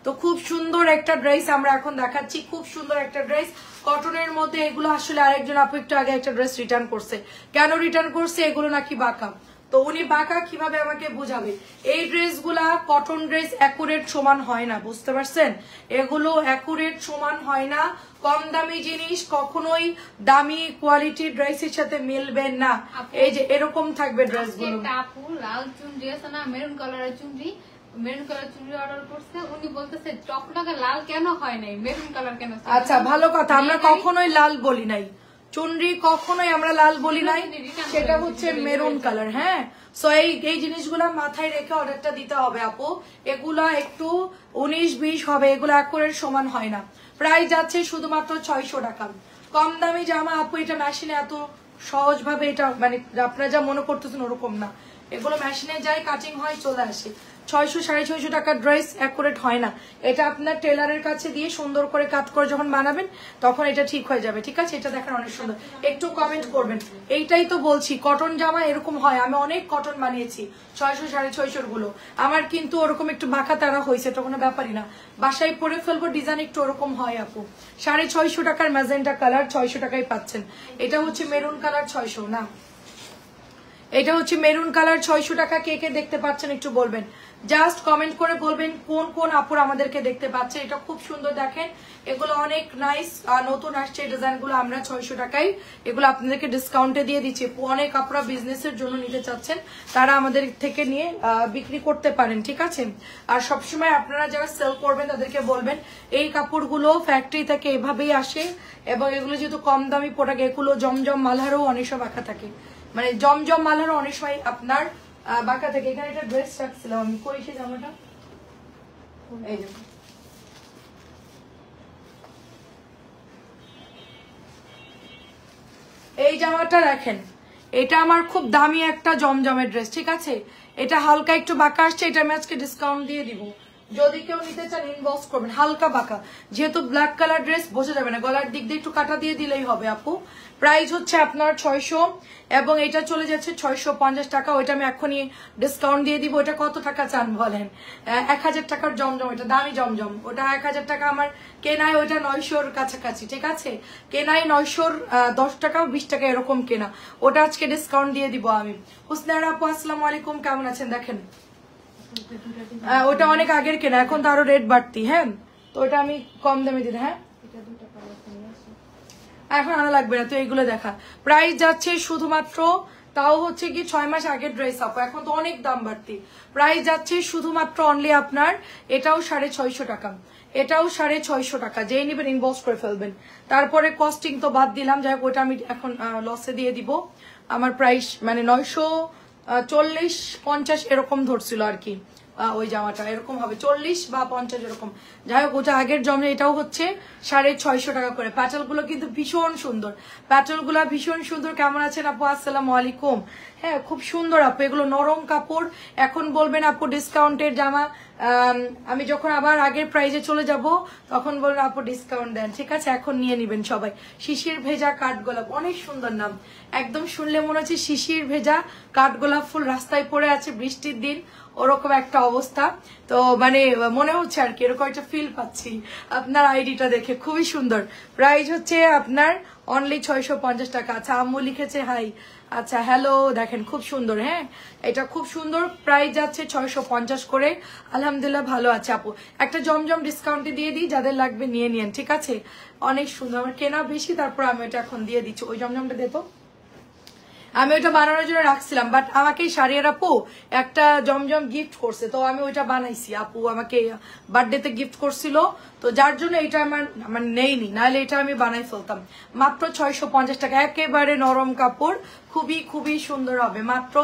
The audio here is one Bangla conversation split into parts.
তো খুব সুন্দর একটা ড্রেস আমরা এখন দেখাচ্ছি, খুব সুন্দর একটা ড্রেস কটনের মধ্যে। এগুলো আসলে আরেকজন আপু একটু আগে একটা ড্রেস রিটার্ন করছে, কেন রিটার্ন করছে, এগুলো নাকি বাঁকা। তো উনি বাঁকা কিভাবে আমাকে বুঝাবে। এই ড্রেসগুলা কটন ড্রেস অ্যাকুরেট সমান হয় না, বুঝতে পারছেন, এগুলো অ্যাকুরেট সমান হয় না। কম দামি জিনিস কখনোই দামি কোয়ালিটির ড্রেসের সাথে মিলবে না। এই যে এরকম থাকবে ড্রেসগুলো। আপু লাল চুনরি আছে না, মেরুন কালারের চুনরি, মেরুন কালার চুনরি অর্ডার করছে, উনি বলতেছে টকটকে লাল কেন হয় নাই, মেরুন কালার কেন। আচ্ছা ভালো কথা, আমরা কখনোই লাল বলি নাই, চুনরি কখনোই আমরা লাল বলি নাই, সেটা হচ্ছে মেরুন কালার। হ্যাঁ, সো এই জিনিসগুলা মাথায় রেখে অর্ডারটা দিতে হবে আপু। এগুলা একটু 19-20 হবে, এগুলো অ্যাকুরেট সমান হয় না। প্রাইস যাচ্ছে শুধুমাত্র 600 টাকা। কম দামি জামা আপু, এটা মেশিনে এত সহজ ভাবে এটা মানে আপনারা যা মনে করতেছেন ওরকম না, এগুলো মেশিনে যায়, কাটিং হয়, চলে আসে। 600-650 টাকার ড্রেস অ্যাকুরেট হয় না। এটা আপনার টেলারের কাছে দিয়ে সুন্দর করে কাট করে যখন বানাবেন তখন এটা ঠিক হয়ে যাবে। ঠিক আছে, এটা দেখেন অনেক সুন্দর, একটু কমেন্ট করবেন। এইটাই তো বলছি, কটন জামা এরকম হয়, আমি অনেক কটন বানিয়েছি 600-650 গুলো, আমার কিন্তু ওরকম একটু বাঁকা তারা হয়েছে, এটা কোনো ব্যাপারই না, বাসায় পরে ফেলবো, ডিজাইন একটু ওরকম হয় আপু। 650 টাকার ম্যাজেন্টা কালার 600 টাকায় পাচ্ছেন। এটা হচ্ছে মেরুন কালার 600 না, এটা হচ্ছে মেরুন কালার 600 টাকা। কে কে দেখতে পাচ্ছেন একটু বলবেন, জাস্ট কমেন্ট করে বলবেন কোন কোন আপুর আমাদেরকে দেখতে পাচ্ছে। এটা খুব সুন্দর, দেখেন এগুলো অনেক নাইস, নতুন আসছে এই ডিজাইনগুলো। আমরা 600 টাকায় এগুলো আপনাদেরকে ডিসকাউন্টে দিয়ে দিচ্ছি। অনেক আপুরা বিজনেসের জন্য নিতে চাচ্ছেন, তারা আমাদের থেকে নিয়ে বিক্রি করতে পারেন। ঠিক আছে, আর সবসময় আপনারা যারা সেল করবেন তাদেরকে বলবেন এই কাপড়গুলো ফ্যাক্টরি থেকে এভাবেই আসে, এবং এগুলো যেহেতু কম দামি প্রোডাক্ট, এগুলো জমজম মালহারও অনেক সব আঁকা থাকে, মানে জমজম মালহারও অনেক সময় আপনার বাঁকা থেকে। এখানে একটা ড্রেস রাখছিলাম আমি, কই সেই জামাটা, এই যে এই জামাটা রাখেন, এটা আমার খুব দামি একটা জমজমের ড্রেস। ঠিক আছে, এটা হালকা একটু বাঁকা আসছে, এটা আমি আজকে ডিসকাউন্ট দিয়ে দিব, যদি কেউ নিতে চান ইনবক্স করবেন। হালকা বাঁকা, যেহেতু ব্ল্যাক কালার ড্রেস বোঝা যাবে না, গলার দিক দিয়ে একটু কাটা দিয়ে দিলেই হবে আপু। প্রাইস হচ্ছে আপনার 600, এবং এটা চলে যাচ্ছে 650 টাকা। ওইটা আমি এখনই ডিসকাউন্ট দিয়ে দিব। ওটা কত টাকা চান বলেন? 1000 টাকার জমজম, এটা দামি জমজম, ওটা 1000 টাকা আমার কেনায়, ওইটা 900-র কাছাকাছি। ঠিক আছে, কেনায় 900-র 10 টাকা 20 টাকা এরকম কেনা, ওটা আজকে ডিসকাউন্ট দিয়ে দিব আমি। হুসনার আপু আসসালামু আলাইকুম, কেমন আছেন? দেখেন ওটা অনেক আগের কেনা, এখন তো আরো রেট বাড়তি। হ্যাঁ, তো ওটা আমি কম দামে দিই। হ্যাঁ, এখন আনা লাগবে না, তো এইগুলো দেখা। প্রাইস যাচ্ছে শুধুমাত্র, তাও হচ্ছে কি 6 মাস আগের ড্রেস আপু, এখন তো অনেক দাম বাড়তি। প্রাইস যাচ্ছে শুধুমাত্র অনলি আপনার, এটাও 650 টাকা, এটাও 650 টাকা। যেই নেবেন ইনবক্স করে ফেলবেন। তারপরে কস্টিং তো বাদ দিলাম, যাই হোক ওটা আমি এখন লসে দিয়ে দিব। আমার প্রাইস মানে 940-50 এরকম ধরছিল আর কি, ওই জামাটা এরকম হবে 40 বা 50 এরকম। যাই হোক ওটা আগের জমে, এটাও হচ্ছে 650 টাকা করে। প্যাটেল গুলো কিন্তু ভীষণ সুন্দর, প্যাটেল গুলা ভীষণ সুন্দর। কেমন আছেন আপু? আসসালামু আলাইকুম। হ্যাঁ, খুব সুন্দর আপু, এগুলো নরম কাপড়। এখন বলবেন আপু ডিসকাউন্টের জামা, আমি যখন আবার আগের প্রাইজে চলে যাব তখন বলবেন আপু ডিসকাউন্ট দেন। ঠিক আছে, এখন নিয়ে নিবেন সবাই। শিশির ভেজা কাঠগোলাপ, অনেক সুন্দর নাম, একদম শুনলে মনে হচ্ছে শিশির ভেজা কাঠগোলাপ ফুল রাস্তায় পড়ে আছে বৃষ্টির দিন, ওরকম একটা অবস্থা। তো মানে মনে হচ্ছে আর কি, এরকম একটা ফিল পাচ্ছি আপনার আইডিটা দেখে। খুবই সুন্দর। প্রাইস হচ্ছে আপনার অনলি 650 টাকা। আচ্ছা, আম্মু লিখেছে হাই। আচ্ছা, হ্যালো, দেখেন খুব সুন্দর। হ্যাঁ, এটা খুব সুন্দর। প্রাইস যাচ্ছে 650 করে। আলহামদুলিল্লাহ ভালো আছে আপু। একটা জমজম ডিসকাউন্টে দিয়ে দিই, যাদের লাগবে নিয়ে নিন। ঠিক আছে, অনেক সুন্দর, আমার কেনা বেশি, তারপর আমি এটা এখন দিয়ে দিচ্ছি। ওই জমজমটা দে তো, আমি ওইটা বানানোর জন্য রাখছিলাম, বাট আমাকে সারিয়ার আপু একটা জমজম গিফট করছে, তো আমি ওইটা বানাইছি। আপু আমাকে বার্থডেতে গিফট করছিল, তো যার জন্য এটা আমার নেইনি, নাহলে এটা আমি বানাই ফেলতাম। মাত্র 650 টাকা, একেবারে নরম কাপড়, খুবই খুবই সুন্দর হবে। মাত্র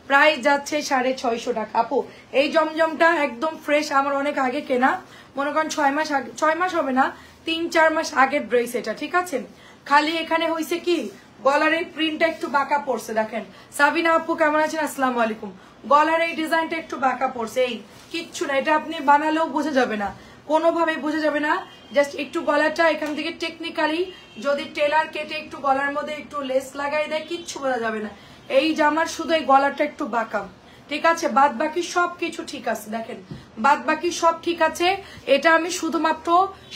প্রাইস যাচ্ছে 650 টাকা। আপু এই জমজমটা একদম ফ্রেশ, আমার অনেক আগে কেনা, মনে করেন 6 মাস আগে, 6 মাস হবে না, 3-4 মাস আগের ড্রেস এটা। ঠিক আছে, খালি এখানে হয়েছে কি গলার এই প্রিন্টটা একটু বাঁকা পড়ছে। দেখেন সাবিনা আপু কেমন আছেন? আসসালামু আলাইকুম। গলার এই ডিজাইনটা একটু বাঁকা পড়ছে, এই কিচ্ছু না, এটা আপনি বানালেও বোঝা যাবে না, কোনোভাবে বোঝা যাবে না। জাস্ট একটু গলাটা এখান থেকে টেকনিক্যালি যদি টেলার কেটে একটু গলার মধ্যে একটু লেস লাগাই দেয়, কিচ্ছু বোঝা যাবে না। এই জামার শুধু এই গলাটা একটু বাঁকা, ঠিক আছে, বাদ বাকি সব কিছু ঠিক আছে, দেখেন বাদ বাকি সব ঠিক আছে। এটা আমি শুধুমাত্র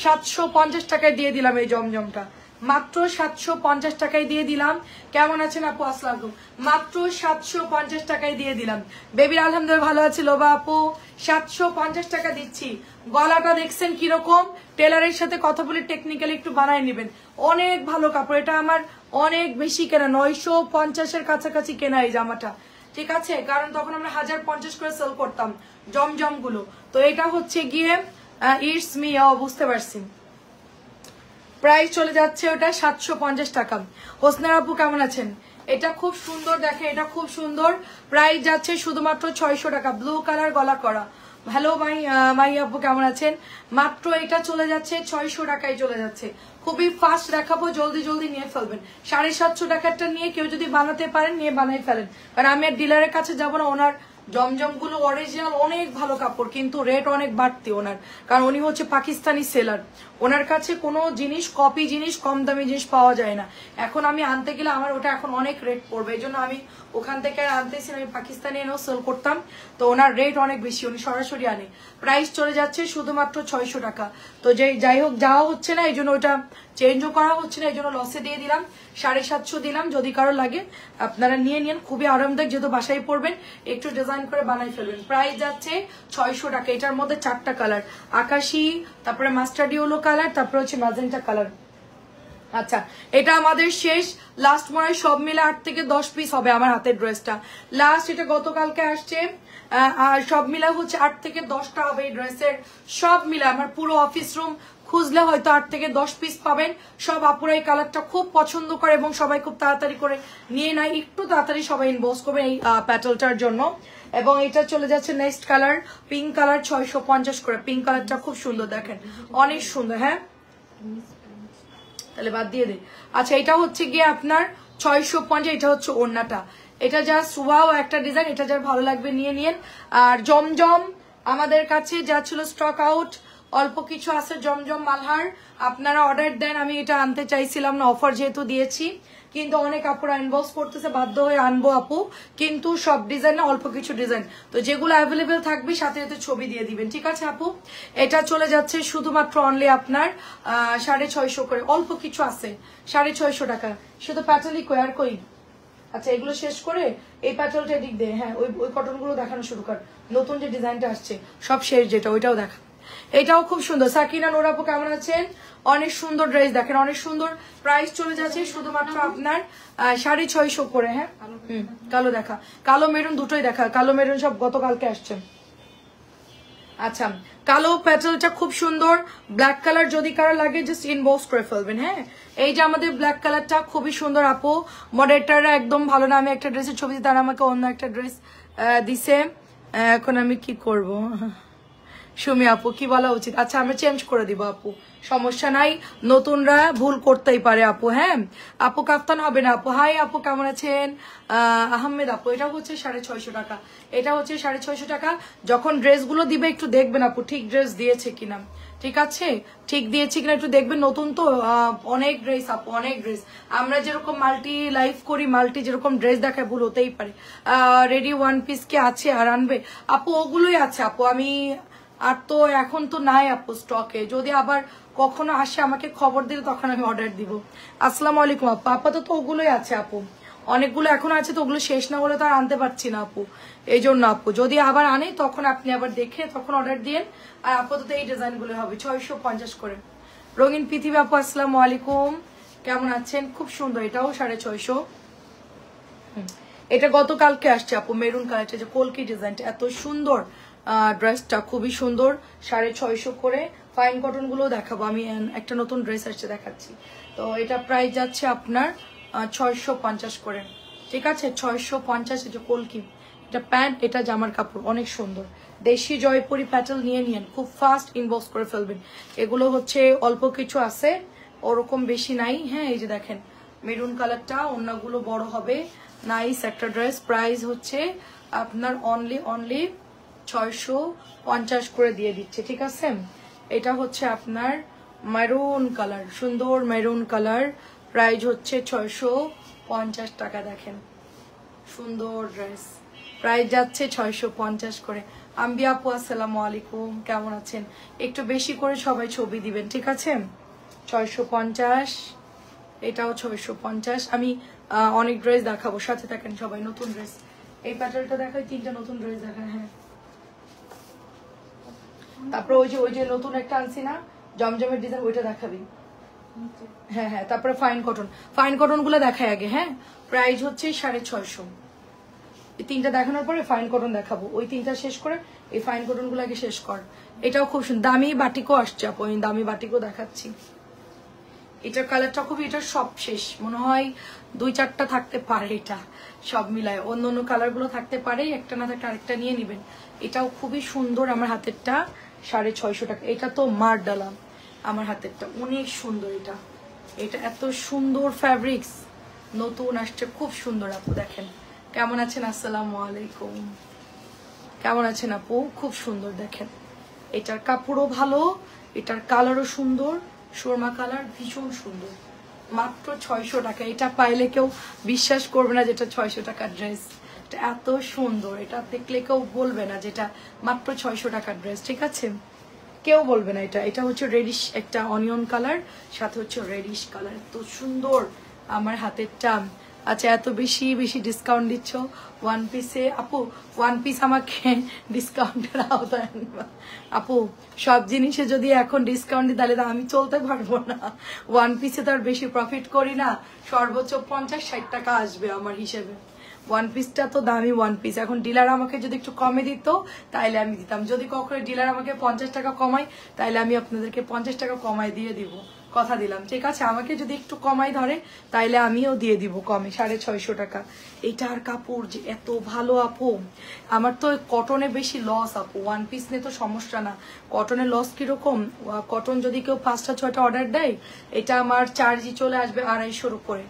750 টাকায় দিয়ে দিলাম, এই জমজমটা মাত্র 750 টাকায় দিয়ে দিলাম। কেমন আছেন আপু? আসসালাম আলাইকুম। মাত্র 750 টাকায় দিয়ে দিলাম। বেবির আলহামদুলিল্লাহ ভালো আছে লোবা আপু, 750 টাকা দিচ্ছি। গলাটা দেখছেন কিরকম, টেলারের সাথে কথা বলে টেকনিক্যালি একটু বানায় নেবেন। অনেক ভালো কাপড়, এটা আমার অনেক বেশি কেনা, 950-এর কাছাকাছি কেনা এই জামাটা, ঠিক আছে, কারণ তখন আমরা 1050 করে সেল করতাম জমজম গুলো। তো এটা হচ্ছে গিয়ে ইটস মি, বুঝতে পারছি। প্রাইস চলে যাচ্ছে ওটা 750 টাকা। হোসনার আপু কেমন আছেন? এটা খুব সুন্দর, দেখে এটা খুব সুন্দর। প্রাইস যাচ্ছে শুধুমাত্র 600 টাকা, ব্লু কালার গলা করা। হ্যালো মাই আপু কেমন আছেন? মাত্র এটা চলে যাচ্ছে 600 টাকায় চলে যাচ্ছে। খুবই ফাস্ট দেখাবো, জলদি জলদি নিয়ে ফেলবেন। 750 টাকারটা নিয়ে কেউ যদি বানাতে পারেন নিয়ে বানাই ফেলেন, কারণ আমি আর ডিলারের কাছে যাবো না। ওনার জমজম গুলো অরিজিনাল অনেক ভালো কাপড়, কিন্তু রেট অনেক বাড়তি ওনার, কারণ উনি হচ্ছে পাকিস্তানি সেলার। ওনার কাছে কোনো জিনিস কপি জিনিস কম দামি জিনিস পাওয়া যায় না। এখন আমি আনতে গেলে আমার ওটা এখন অনেক রেট পড়বে, এই জন্য আমি ওখান থেকে আর আনতেছি না, আমি পাকিস্তানি এনেও সেল করতাম। তো ওনার রেট অনেক বেশি, উনি সরাসরি আনে। প্রাইস চলে যাচ্ছে শুধুমাত্র 600 টাকা। তো যাই হোক যাওয়া হচ্ছে না, এই জন্য ওটা চেঞ্জও করা হচ্ছে না, এই জন্য লসে দিয়ে দিলাম। 750 দিলাম, যদি কারো লাগে আপনারা নিয়ে নিন। খুবই আরামদায়ক, যেহেতু বাসায় পড়বেন একটু ডিজাইন করে বানাই ফেলবেন। প্রাইস যাচ্ছে 600 টাকা। এটার মধ্যে 4টা কালার, আকাশি, তারপরে মাস্টার্ড ইয়েলো কালার, তারপরে হচ্ছে ম্যাজেন্টা কালার। আচ্ছা, এটা আমাদের শেষ, লাস্ট মনে হয় সব মিলে 8 থেকে 10 পিস হবে আমার হাতের ড্রেসটা। লাস্ট এটা গতকালকে আসছে, আর সব মিলে হচ্ছে 8 থেকে 10টা হবে এই ড্রেসের। সব মিলে আমার পুরো অফিস রুম খুঁজলে হয়তো 8 থেকে 10 পিস পাবেন। সব আপুরা এই কালারটা খুব পছন্দ করে এবং সবাই খুব তাড়াতাড়ি করে নিয়ে নেয়। একটু তাড়াতাড়ি সবাই ইনবক্স করবে এই প্যাটেলটার জন্য। এবং এটা চলে যাচ্ছে নেক্সট কালার, পিঙ্ক কালার, 650 করে। পিঙ্ক কালারটা খুব সুন্দর, দেখেন অনেক সুন্দর। হ্যাঁ, তাহলে বাদ দিয়ে দিই। আচ্ছা, এটা হচ্ছে গিয়ে আপনার 650, এটা হচ্ছে ওড়নাটা। এটা যা সুয়াও একটা ডিজাইন, এটা যার ভালো লাগবে নিয়ে নিন। আর জমজম আমাদের কাছে যা ছিল স্টক আউট, অল্প কিছু আছে জমজম মালহার, আপনারা অর্ডার দেন। আমি এটা আনতে চাইছিলাম না, অফার যেহেতু দিয়েছি, কিন্তু অনেক আপুরা ইনবক্স করতেছে, বাধ্য হয়ে আনবো আপু। কিন্তু সব ডিজাইন না, অল্প কিছু ডিজাইন, তো যেগুলো অ্যাভেলেবেল থাকবে সাথে সাথে ছবি দিয়ে দিবেন, ঠিক আছে আপু? এটা চলে যাচ্ছে শুধুমাত্র অনলি আপনার 650 করে। অল্প কিছু আছে 650 টাকা, শুধু প্যাটেলই কই আর কই। আচ্ছা, এগুলো শেষ করে এই প্যাটেলটা এদিক দিয়ে, হ্যাঁ ওই কটন গুলো দেখানো শুরু কর। নতুন যে ডিজাইনটা আসছে সব শেষ, যেটা ওইটাও দেখা। এটাও খুব সুন্দর। সাকিনা নোর আপু কেমন আছেন? অনেক সুন্দর ড্রেস, দেখেন অনেক সুন্দর। প্রাইস চলে যাচ্ছে শুধুমাত্র আপনার 650 করে। হ্যাঁ, কালো দেখা, কালো মেরুন দুটোই দেখা। কালো মেরুন সব গতকালকে আসছে। আচ্ছা, কালো প্যাটেলটা খুব সুন্দর। ব্ল্যাক কালার যদি কারো লাগে জাস্ট ইনবক্স করে ফেলবেন। হ্যাঁ, এই যে আমাদের ব্ল্যাক কালারটা খুবই সুন্দর আপু। মডারেটাররা একদম ভালো না, আমি একটা ড্রেসের ছবি দিই, তারা আমাকে অন্য একটা ড্রেস দিছে। এখন আমি কি করব? সুমি আপু কি বলা উচিত? আচ্ছা, আমরা চেঞ্জ করে দিব আপু, সমস্যা নাই, নতুনরা ভুল করতেই পারে আপু। হ্যাঁ আপু, কাফতান হবে না আপু। হাই আপু কেমন আছেন? আহমেদ আপু, এটা হচ্ছে 650 টাকা। এটা হচ্ছে 650 টাকা। যখন ড্রেসগুলো দিবে একটু দেখবেন আপু ঠিক ড্রেস দিয়েছে কিনা, ঠিক আছে, ঠিক দিয়েছে কিনা একটু দেখবেন। নতুন তো অনেক ড্রেস আপু, অনেক ড্রেস। আমরা যেরকম মাল্টি লাইফ করি, মাল্টি যেরকম ড্রেস দেখায়, ভুল হতেই পারে। রেডি ওয়ান পিস কি আছে আর আনবে আপু? ওগুলোই আছে আপু, আমি আর তো এখন তো নাই আপু স্টকে। যদি আবার কখনো আসে আমাকে খবর দিলে তখন আমি অর্ডার দিব। আসসালামু আলাইকুম আপু। আপাতত ওগুলোই আছে আপু, অনেকগুলো এখন আছে, তো ওগুলো শেষ না হলে তো আর আনতে পারছি না আপু। এই জন্য আপু যদি আবার আনে তখন আপনি আবার দেখে তখন অর্ডার দিন। আর আপাতত এই ডিজাইন গুলো হবে 650 করে। রঙিন পৃথিবী আপু আসসালামু আলাইকুম, কেমন আছেন? খুব সুন্দর, এটাও 650। এটা গতকালকে আসছে আপু, মেরুন কালারটা, যে কলকি ডিজাইনটা এত সুন্দর। ড্রেসটা খুবই সুন্দর, 650 করে। ফাইন কটন গুলো দেখাবো আমি, একটা নতুন ড্রেস আসছে দেখাচ্ছি। তো এটা প্রাইস যাচ্ছে আপনার 650 করে, ঠিক আছে, 650। এটা কলকি, এটা প্যান্ট, এটা জামার কাপড়, অনেক সুন্দর। দেশি জয়পুরি প্যাটেল নিয়ে নিন, খুব ফাস্ট ইনবক্স করে ফেলবেন। এগুলো হচ্ছে অল্প কিছু আছে, ওরকম বেশি নাই। হ্যাঁ, এই যে দেখেন মেরুন কালারটা, অন্যগুলো বড় হবে। নাইস একটা ড্রেস। প্রাইস হচ্ছে আপনার অনলি 650 করে দিয়ে দিচ্ছে, ঠিক আছে। এটা হচ্ছে আপনার মেরুন কালার, সুন্দর মেরুন কালার। প্রাইস হচ্ছে 650 টাকা। দেখেন সুন্দর ড্রেস, প্রাইস যাচ্ছে 650 করে। আম্বিয়া আপু আসসালামু আলাইকুম, কেমন আছেন? একটু বেশি করে সবাই ছবি দিবেন, ঠিক আছে? 650, এটাও 650। আমি অনেক ড্রেস দেখাবো, সাথে থাকেন সবাই। নতুন ড্রেস, এই প্যাটার্নটা দেখাই, 3টা নতুন ড্রেস দেখায়। হ্যাঁ, তারপরে ওই যে নতুন একটা আনছি না জমজমের ডিজাইন, ওইটা দেখাবি। হ্যাঁ হ্যাঁ, তারপরে ফাইন কটন গুলো দেখাই আগে। হ্যাঁ, প্রাইস হচ্ছে 650। এই 3টা দেখানোর পরে ফাইন কটন দেখাবো। ওই 3টা শেষ করে এই ফাইন কটন গুলো আগে শেষ কর। এটাও খুব সুন্দর, দামি বাটিকও আসছে আপু, আমি দামি বাটিকও দেখাচ্ছি। এটার কালারটা খুবই, এটার সব শেষ মনে হয়, 2-4টা থাকতে পারে, এটা সব মিলায়। অন্য কালার গুলো থাকতে পারে, একটা না থাকলে আরেকটা নিয়ে নিবেন। এটাও খুবই সুন্দর, আমার হাতেরটা 650 টাকা। এটা তো মার ডালা, আমার হাতেরটা অনেক সুন্দর। এটা এত সুন্দর ফ্যাব্রিক্স, নতুন আসছে, খুব সুন্দর আপু। দেখেন কেমন আছেন? আসসালামু আলাইকুম, কেমন আছেন আপু? খুব সুন্দর দেখেন, এটার কাপড়ও ভালো, এটার কালারও সুন্দর, সুরমা কালার, ভীষণ সুন্দর। মাত্র 600 টাকা। এটা পাইলে কেউ বিশ্বাস করবে না যেটা 600 টাকার ড্রেস। এটা এত সুন্দর, এটা দেখলে কেউ বলবে না যেটা মাত্র 600 টাকার ড্রেস, ঠিক আছে? কেউ বলবে না। এটা হচ্ছে রেডিশ, একটা অনিয়ন কালার, সাথে হচ্ছে রেডিশ কালার, এত সুন্দর আমার হাতেরটা। আচ্ছা, এত বেশি ডিসকাউন্ট দিচ্ছ ওয়ান পিসে? আপু ওয়ান পিস আমাকে ডিসকাউন্টের আওতায় আনবা আপু। সব জিনিসে যদি এখন ডিসকাউন্ট দিই তাহলে তো আমি চলতে পারবো না। ওয়ান পিসে তো আর বেশি প্রফিট করি না, সর্বোচ্চ 50-60 টাকা আসবে আমার হিসেবে। ওয়ান পিসটা তো দামি ওয়ান পিস। এখন ডিলার আমাকে যদি একটু কমে দিত তাইলে আমি দিতাম। যদি কখনো ডিলার আমাকে 50 টাকা কমায় তাইলে আমি আপনাদেরকে 50 টাকা কমায় দিয়ে দিব, কথা দিলাম, ঠিক আছে? আমাকে যদি একটু কমাই ধরে তাইলে আমিও দিয়ে দিব কমে, 650 টাকা। এইটার কাপড় যে এত ভালো আপু, আমার তো কটনে বেশি লস আপু, ওয়ান পিস নিয়ে তো সমস্যা না। কটনে লস কিরকম, কটন যদি কেউ 5টা-6টা অর্ডার দেয়, এটা আমার চার্জই চলে আসবে 250 করে।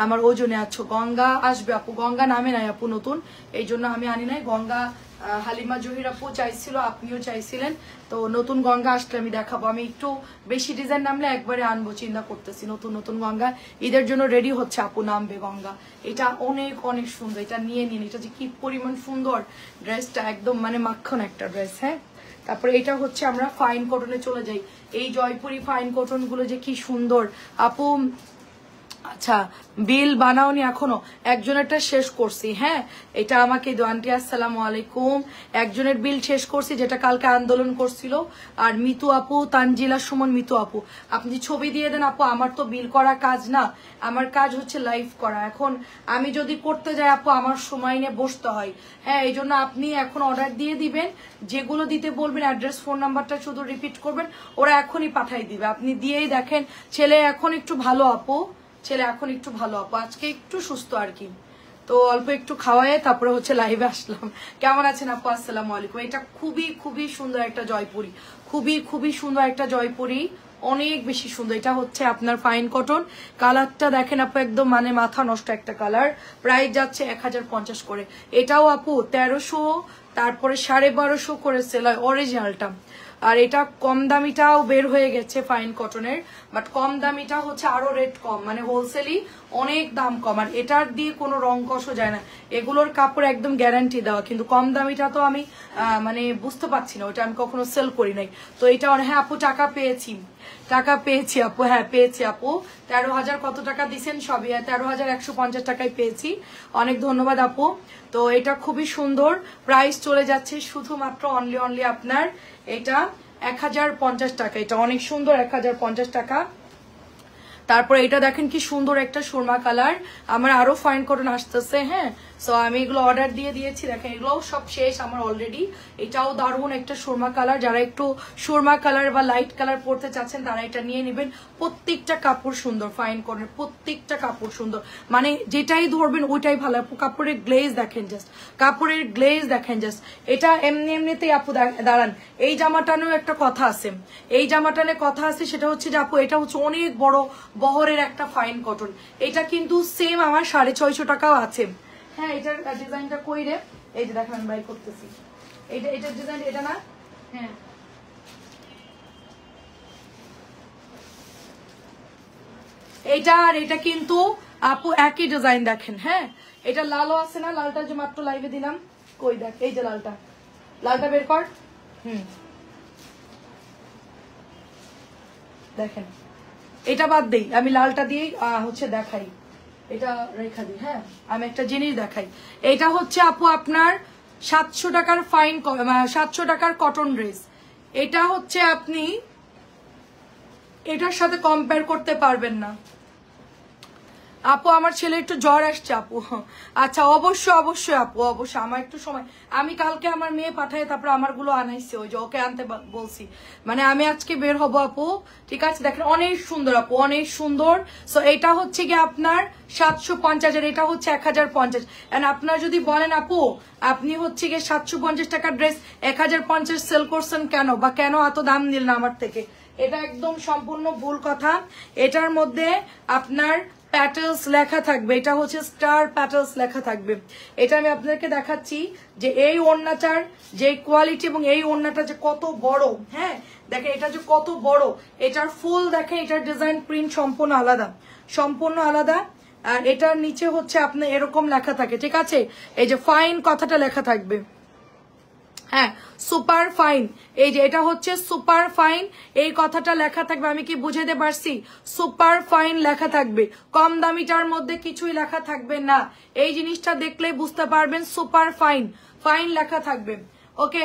আমার ওজনে আছো। গঙ্গা আসবে আপু, গঙ্গা নামে নাই আপু নতুন, এই জন্য আমি আনি নাই। গঙ্গা হালিমা জহির আপু চাইছিল, আপনিও চাইছিলেন, তো নতুন গঙ্গা আসলে আমি দেখাবো। আমি একটু বেশি ডিজাইন নামলে একবারে আনবো, চিন্তা করতেছি। নতুন গঙ্গা ঈদের জন্য রেডি হচ্ছে আপু, নামবে গঙ্গা। এটা অনেক সুন্দর, এটা নিয়ে নিন। এটা যে কি পরিমাণ সুন্দর ড্রেসটা, একদম মানে মাখন একটা ড্রেস। হ্যাঁ, তারপরে এটা হচ্ছে আমরা ফাইন কটনে চলে যাই। এই জয়পুরি ফাইন কটন গুলো যে কি সুন্দর আপু। আচ্ছা, বিল বানাওনি এখনো? একজনেরটা শেষ করছি। হ্যাঁ, এটা আমাকে আন্টি আসসালামু আলাইকুম। একজনের বিল শেষ করছি, যেটা কালকে আন্দোলন করছিল। আর মিতু আপু, তানজিলা সুমন, মিতু আপু, আপনি ছবি দিয়ে দেন আপু। আমার তো বিল করা কাজ না, আমার কাজ হচ্ছে লাইভ করা। এখন আমি যদি করতে যাই আপু, আমার সময় নিয়ে বসতে হয়। হ্যাঁ, এই জন্য আপনি এখন অর্ডার দিয়ে দিবেন, যেগুলো দিতে বলবেন অ্যাড্রেস, ফোন নাম্বারটা শুধু রিপিট করবেন, ওরা এখনই পাঠাই দিবে। আপনি দিয়েই দেখেন। ছেলে এখন একটু ভালো আপু, ছেলে এখন একটু ভালো আপু, আজকে একটু সুস্থ আর কি, তো অল্প একটু খাওয়ায় তারপরে হচ্ছে লাইভে আসলাম। কেমন আছেন আপু? আসসালামু আলাইকুম। এটা খুবই সুন্দর একটা জয়পুরি, খুবই সুন্দর একটা জয়পুরি, অনেক বেশি সুন্দর। এটা হচ্ছে আপনার ফাইন কটন, কালারটা দেখেন আপু, একদম মানে মাথা নষ্ট একটা কালার। প্রাইস যাচ্ছে 1050 করে। এটাও আপু 1300, তারপরে 1250 করে সেল হয় অরিজিনালটা। আর এটা কম দামিটাও বের হয়ে গেছে ফাইন কটনের, বাট কম দামিটা হচ্ছে আরো রেট কম, মানে হোলসেলই অনেক দাম কম। আর এটার দিয়ে কোনো রং কষও যায় না, এগুলোর কাপড় একদম গ্যারান্টি দেওয়া। কিন্তু কম দামিটা তো আমি মানে বুঝতে পারছি না, ওটা আমি কখনো সেল করি নাই। তো এটা হ্যাঁ আপু, টাকা পেয়েছি আপু, হ্যাঁ পেয়েছি আপু। 13,000 কত টাকা দিচ্ছেন? সবই 13,150 টাকায় পেয়েছি। অনেক ধন্যবাদ আপু। তো এটা খুবই সুন্দর, প্রাইস চলে যাচ্ছে শুধুমাত্র অনলি আপনার এটা 1050 টাকা। এটা অনেক সুন্দর, 1050 টাকা। তারপর এটা দেখেন কি সুন্দর একটা সুরমা কালার। আমার আরো ফাইন কটন আসতেছে। হ্যাঁ, সো আমি এগুলো অর্ডার দিয়ে দিয়েছি, দেখেন এগুলোও সব শেষ আমার অলরেডি। এটাও দারুণ একটা সুরমা কালার, যারা একটু সুরমা কালার বা লাইট কালার পরতে চাচ্ছেন তারা এটা নিয়ে নেবেন। প্রত্যেকটা কাপড় সুন্দর, ফাইন কটনের প্রত্যেকটা কাপড় সুন্দর, মানে যেটাই ধরবেন ওইটাই ভালো। আপু কাপড়ের গ্লেজ দেখেন জাস্ট, কাপড়ের গ্লেজ দেখেন জাস্ট। এটা এমনিতেই আপু দাঁড়ান, এই জামাটানেও একটা কথা আছে, এই জামাটানে কথা আছে, সেটা হচ্ছে যে আপু এটা হচ্ছে অনেক বড় বহরের একটা ফাইন কটন। এটা কিন্তু সেম আমার 650 টাকাও আছে। হ্যাঁ, এটার ডিজাইনটা কই রে? এই যে দেখেন আমি বাই করতেছি, এটার ডিজাইন এটা না? হ্যাঁ, এইটা আর এটা কিন্তু আপু একই ডিজাইন দেখেন। হ্যাঁ, এটা লালও আছে না, লালটা যে মাত্র লাইভে দিলাম, কই দেখ, এই যে লালটা, লালটা বের কর। দেখেন এটা বাদ দেই, আমি লালটা দিয়েই হচ্ছে দেখাই, এটা রেখা দিই। হ্যাঁ আমি একটা জিনিস দেখাই, এটা হচ্ছে আপু আপনার 700 টাকার ফাইন, 700 টাকার কটন ড্রেস। এটা হচ্ছে আপনি এটার সাথে কম্পেয়ার করতে পারবেন না। আপু আমার ছেলে একটু জ্বর আসছে আপু। আচ্ছা অবশ্যই অবশ্যই আপু, অবশ্যই আমার একটু সময়, আমি কালকে আমার মেয়ে পাঠাই তারপর আমার গুলো আনাইছে, ওই যে ওকে আনতে বলছি, মানে আমি আজকে বের হবো আপু। ঠিক আছে দেখেন অনেক সুন্দর আপু, অনেক সুন্দর। সো এটা হচ্ছে কি আপনার 750, আর এটা হচ্ছে 1050। এন্ড আপনার যদি বলেন আপু আপনি হচ্ছে গিয়ে 750 টাকার ড্রেস 1050 সেল করছেন কেন, বা কেন এত দাম নিলেন আমার থেকে, এটা একদম সম্পূর্ণ ভুল কথা। এটার মধ্যে আপনার প্যাটেলস লেখা থাকবে, এটা হচ্ছে স্টার প্যাটেলস লেখা থাকবে। এটা আমি আপনাদেরকে দেখাচ্ছি যে এই ওড়নাটার যে কোয়ালিটি এবং এই ওড়নাটা যে কত বড়। হ্যাঁ দেখেন এটা যে কত বড়, এটার ফুল দেখেন, এটার ডিজাইন প্রিন্ট সম্পূর্ণ আলাদা, সম্পূর্ণ আলাদা। আর এটার নিচে হচ্ছে আপনার এরকম লেখা থাকে, ঠিক আছে, এই যে ফাইন কথাটা লেখা থাকবে। হ্যাঁ সুপার ফাইন, এই যে এটা হচ্ছে সুপার ফাইন, এই কথাটা লেখা থাকবে। আমি কি বুঝাতে পারছি? সুপার ফাইন লেখা থাকবে, কম দামিটার মধ্যে কিছুই লেখা থাকবে না। এই জিনিসটা দেখলেই বুঝতে পারবেন সুপার ফাইন, ফাইন লেখা থাকবে। ওকে